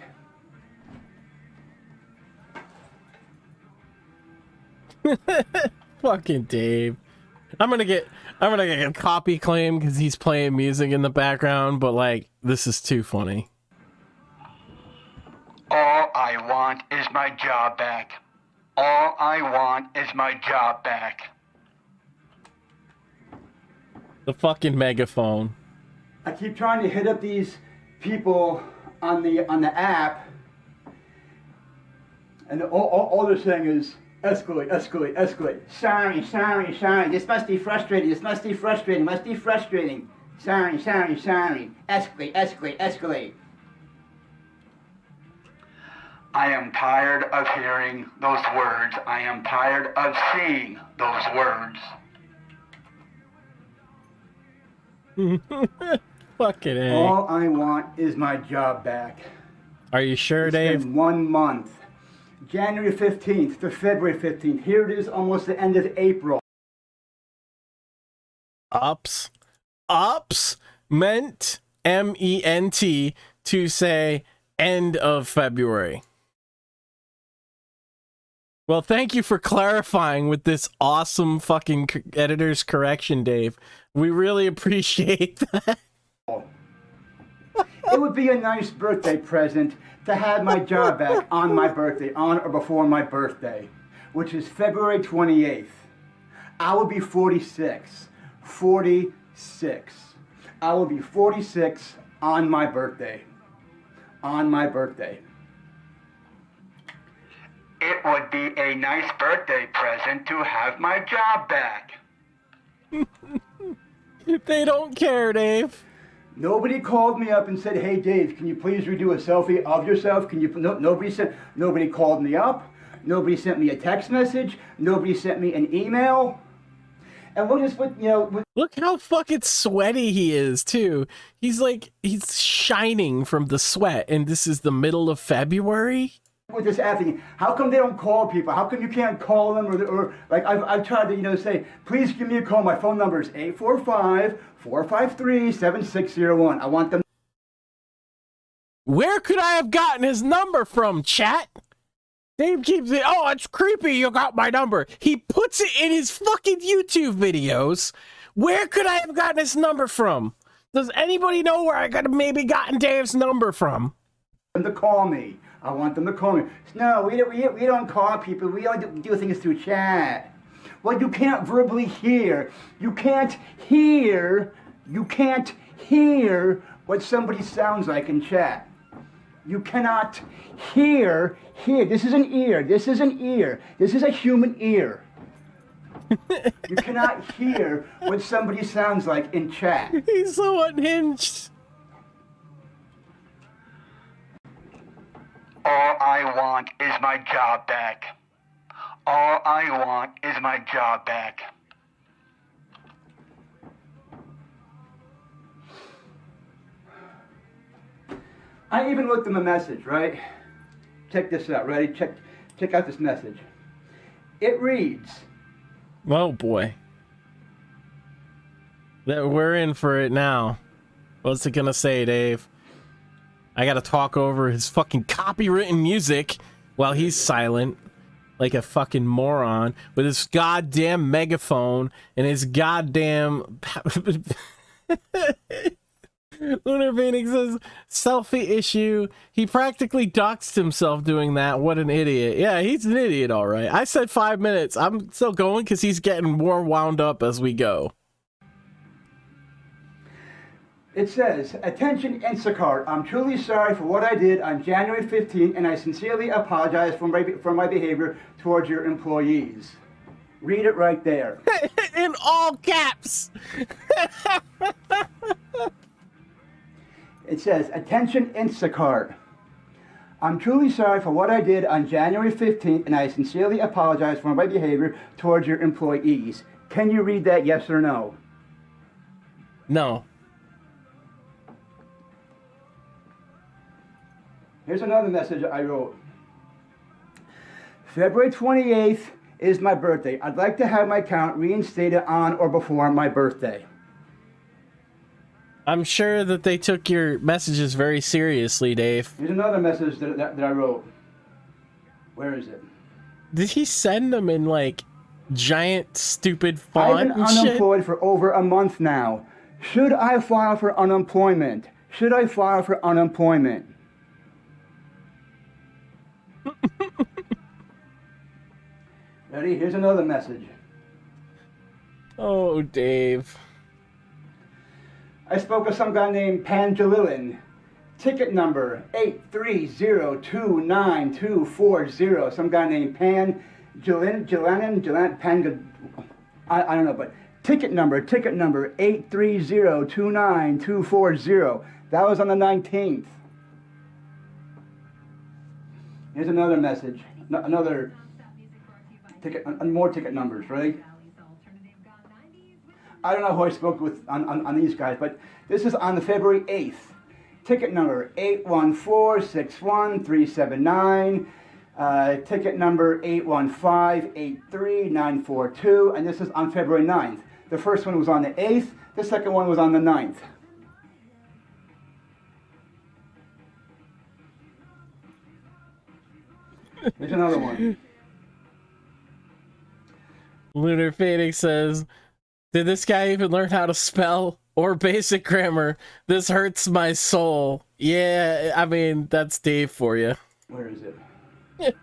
Fucking Dave. I'm gonna get a copy claim because he's playing music in the background, but like this is too funny. All I want is my job back. All I want is my job back. The fucking megaphone. I keep trying to hit up these people on the app, and all they're saying is escalate, escalate, escalate. Sorry, sorry, sorry. This must be frustrating. This must be frustrating. Must be frustrating. Sorry, sorry, sorry. Escalate, escalate, escalate. I am tired of hearing those words. I am tired of seeing those words. Fucking A. All I want is my job back. Are you sure, Dave? It's been 1 month. January 15th to February 15th. Here it is, almost the end of April. Ups meant MENT to say end of February. Well, thank you for clarifying with this awesome fucking editor's correction, Dave. We really appreciate that. It would be a nice birthday present to have my job back on my birthday, on or before my birthday, which is February 28th. I will be 46. 46. I will be 46 on my birthday. On my birthday. It would be a nice birthday present to have my job back. They don't care, Dave. Nobody called me up and said, "Hey Dave, can you please redo a selfie of yourself?" Nobody called me up. Nobody sent me a text message. Nobody sent me an email. And we'll just put, look how fucking sweaty he is too. He's shining from the sweat, and this is the middle of February. With this app thing, how come they don't call people? How come you can't call them? Or like I've tried to say, please give me a call. My phone number is 845-453-7601. I want them. Where could I have gotten his number from, chat? Dave keeps saying, "Oh, it's creepy. You got my number." He puts it in his fucking YouTube videos. Where could I have gotten his number from? Does anybody know where I could have maybe gotten Dave's number from? Them to call me. I want them to call me. No, we don't call people. We only do things through chat. Well, you can't verbally hear. You can't hear what somebody sounds like in chat. You cannot hear. This is an ear. This is an ear. This is a human ear. You cannot hear what somebody sounds like in chat. He's so unhinged. All I want is my job back. All I want is my job back. I even looked him a message, right? Check this out, ready? Check out this message. It reads, Oh boy. That we're in for it now. What's it gonna say, Dave? I gotta talk over his fucking copywritten music while he's silent, like a fucking moron, with his goddamn megaphone and his goddamn... Lunar Phoenix says, selfie issue. He practically doxed himself doing that. What an idiot. Yeah, he's an idiot, all right. I said 5 minutes. I'm still going because he's getting more wound up as we go. it says, attention Instacart, I'm truly sorry for what I did on January 15th, and I sincerely apologize for my behavior towards your employees. Read it right there. In all caps. It says, attention Instacart. I'm truly sorry for what I did on January 15th, and I sincerely apologize for my behavior towards your employees. Can you read that, yes or no? No. Here's another message I wrote. February 28th is my birthday. I'd like to have my account reinstated on or before my birthday. I'm sure that they took your messages very seriously, Dave. Here's another message that I wrote. Where is it? Did he send them in, like, giant, stupid font I've been and shit? unemployed for over a month now. Should I file for unemployment? Should I file for unemployment? Ready? Here's another message. Oh, Dave. I spoke with some guy named Panjalilin. Ticket number 830292240. Some guy named I don't know, but ticket number 830292240. That was on the 19th. Here's another message. Another ticket, more ticket numbers, right? I don't know who I spoke with on these guys, but this is on the February 8th. Ticket number 814-61379. Ticket number 815-83942. And this is on February 9th. The first one was on the 8th. The second one was on the 9th. There's another one. Lunar Phoenix says, did this guy even learn how to spell or basic grammar? This hurts my soul. Yeah, I mean, that's Dave for you. Where is it?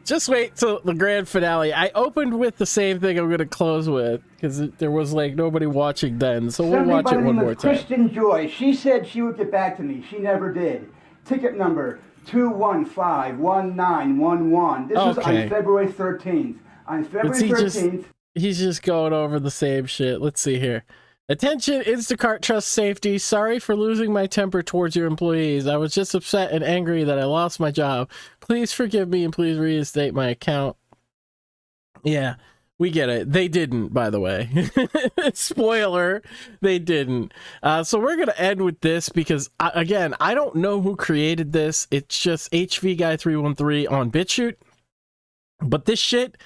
Just wait till the grand finale. I opened with the same thing I'm going to close with because there was like nobody watching then. So we'll watch it one more time. Christian Joy. She said she would get back to me. She never did. Ticket number 2151911. This was on February 13th. On February 13th. He's just going over the same shit. Let's see here. Attention, Instacart Trust Safety. Sorry for losing my temper towards your employees. I was just upset and angry that I lost my job. Please forgive me and please reinstate my account. Yeah, we get it. They didn't, by the way. Spoiler, they didn't. So we're going to end with this because, again, I don't know who created this. It's just HV Guy 313 on BitChute. But this shit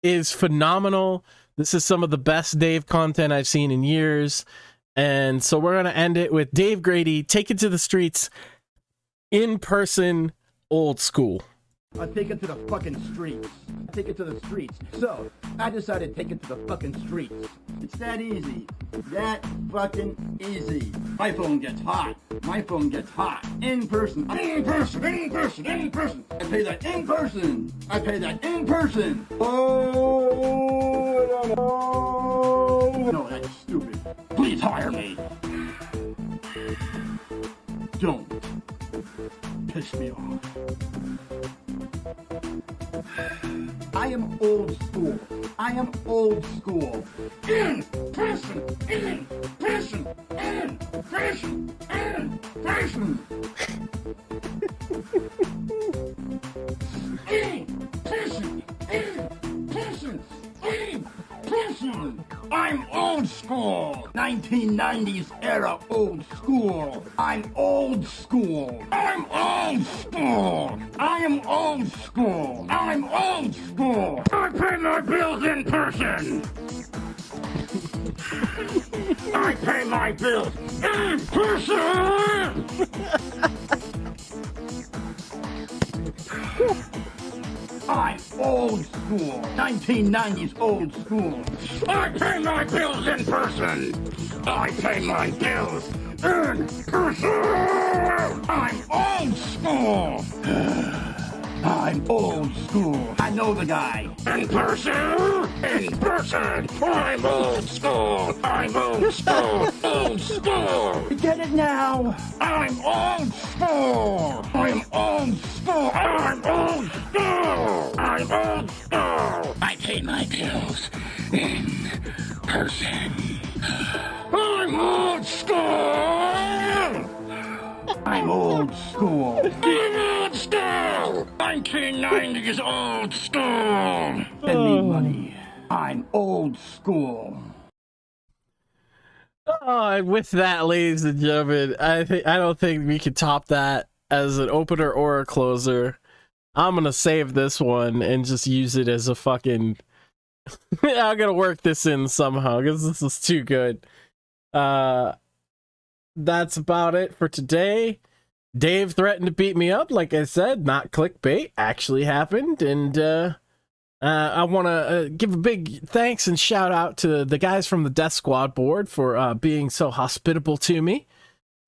is phenomenal. This is some of the best Dave content I've seen in years. And so we're going to end it with Dave Grady, Take It to the Streets, in person, old school. I take it to the fucking streets. I take it to the streets. So, I decided to take it to the fucking streets. It's that easy. That fucking easy. My phone gets hot. My phone gets hot. In person. In person. In person. In person. I pay that in person. I pay that in person. Oh, no, that's stupid. Please hire me. Don't piss me off. I am old school. I am old school. In person. In person. In person. In person. In person. I'm old school. 1990s era old school. I'm old school. I'm old school. I am old school. I'm old school. I pay my bills in person. I pay my bills in person. I'm old school. 1990s old school. I pay my bills in person. I pay my bills in person. I'm old school. I'm old school. I know the guy. In person. In person. I'm old school. I'm old school. Old school. You get it now? I'm old school. I'm old school. I'm old school. I'm old school. I pay my bills in person. I'm old school. I'm old school. I'm old school. 1990s old school. Send me money. I'm old school. Oh, and with that, ladies and gentlemen, I don't think we can top that as an opener or a closer. I'm gonna save this one and just use it as a fucking. I'm gonna work this in somehow because this is too good. That's about it for today. Dave threatened to beat me up, like I said, not clickbait, actually happened, and I want to give a big thanks and shout out to the guys from the DeathSquadBoard for being so hospitable to me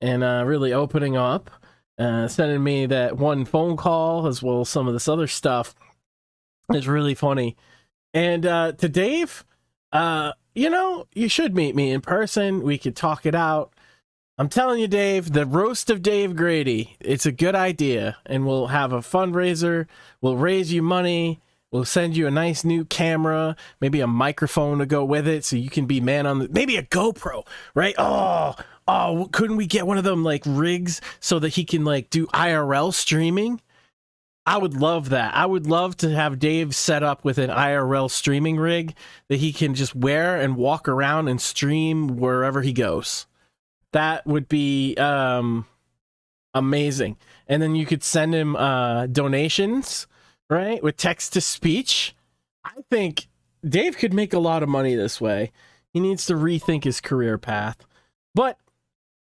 and really opening up, sending me that one phone call as well as some of this other stuff. It's really funny. And to Dave, you know, you should meet me in person. We could talk it out. I'm telling you, Dave, the roast of Dave Grady, it's a good idea. And we'll have a fundraiser. We'll raise you money. We'll send you a nice new camera, maybe a microphone to go with it so you can be man on the... Maybe a GoPro, right? Oh, couldn't we get one of them, like, rigs so that he can, like, do IRL streaming? I would love that. I would love to have Dave set up with an IRL streaming rig that he can just wear and walk around and stream wherever he goes. That would be amazing. And then you could send him donations, right? With text to speech. I think Dave could make a lot of money this way. He needs to rethink his career path. But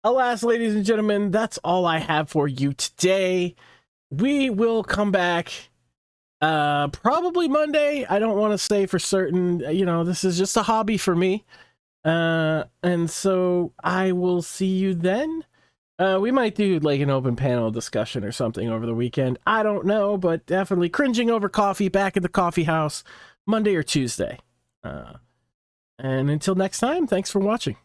alas, ladies and gentlemen, that's all I have for you today. We will come back probably Monday. I don't want to say for certain. You know, this is just a hobby for me. And so I will see you then. We might do like an open panel discussion or something over the weekend. I don't know, but definitely cringing over coffee back at the coffee house Monday or Tuesday. And until next time, thanks for watching.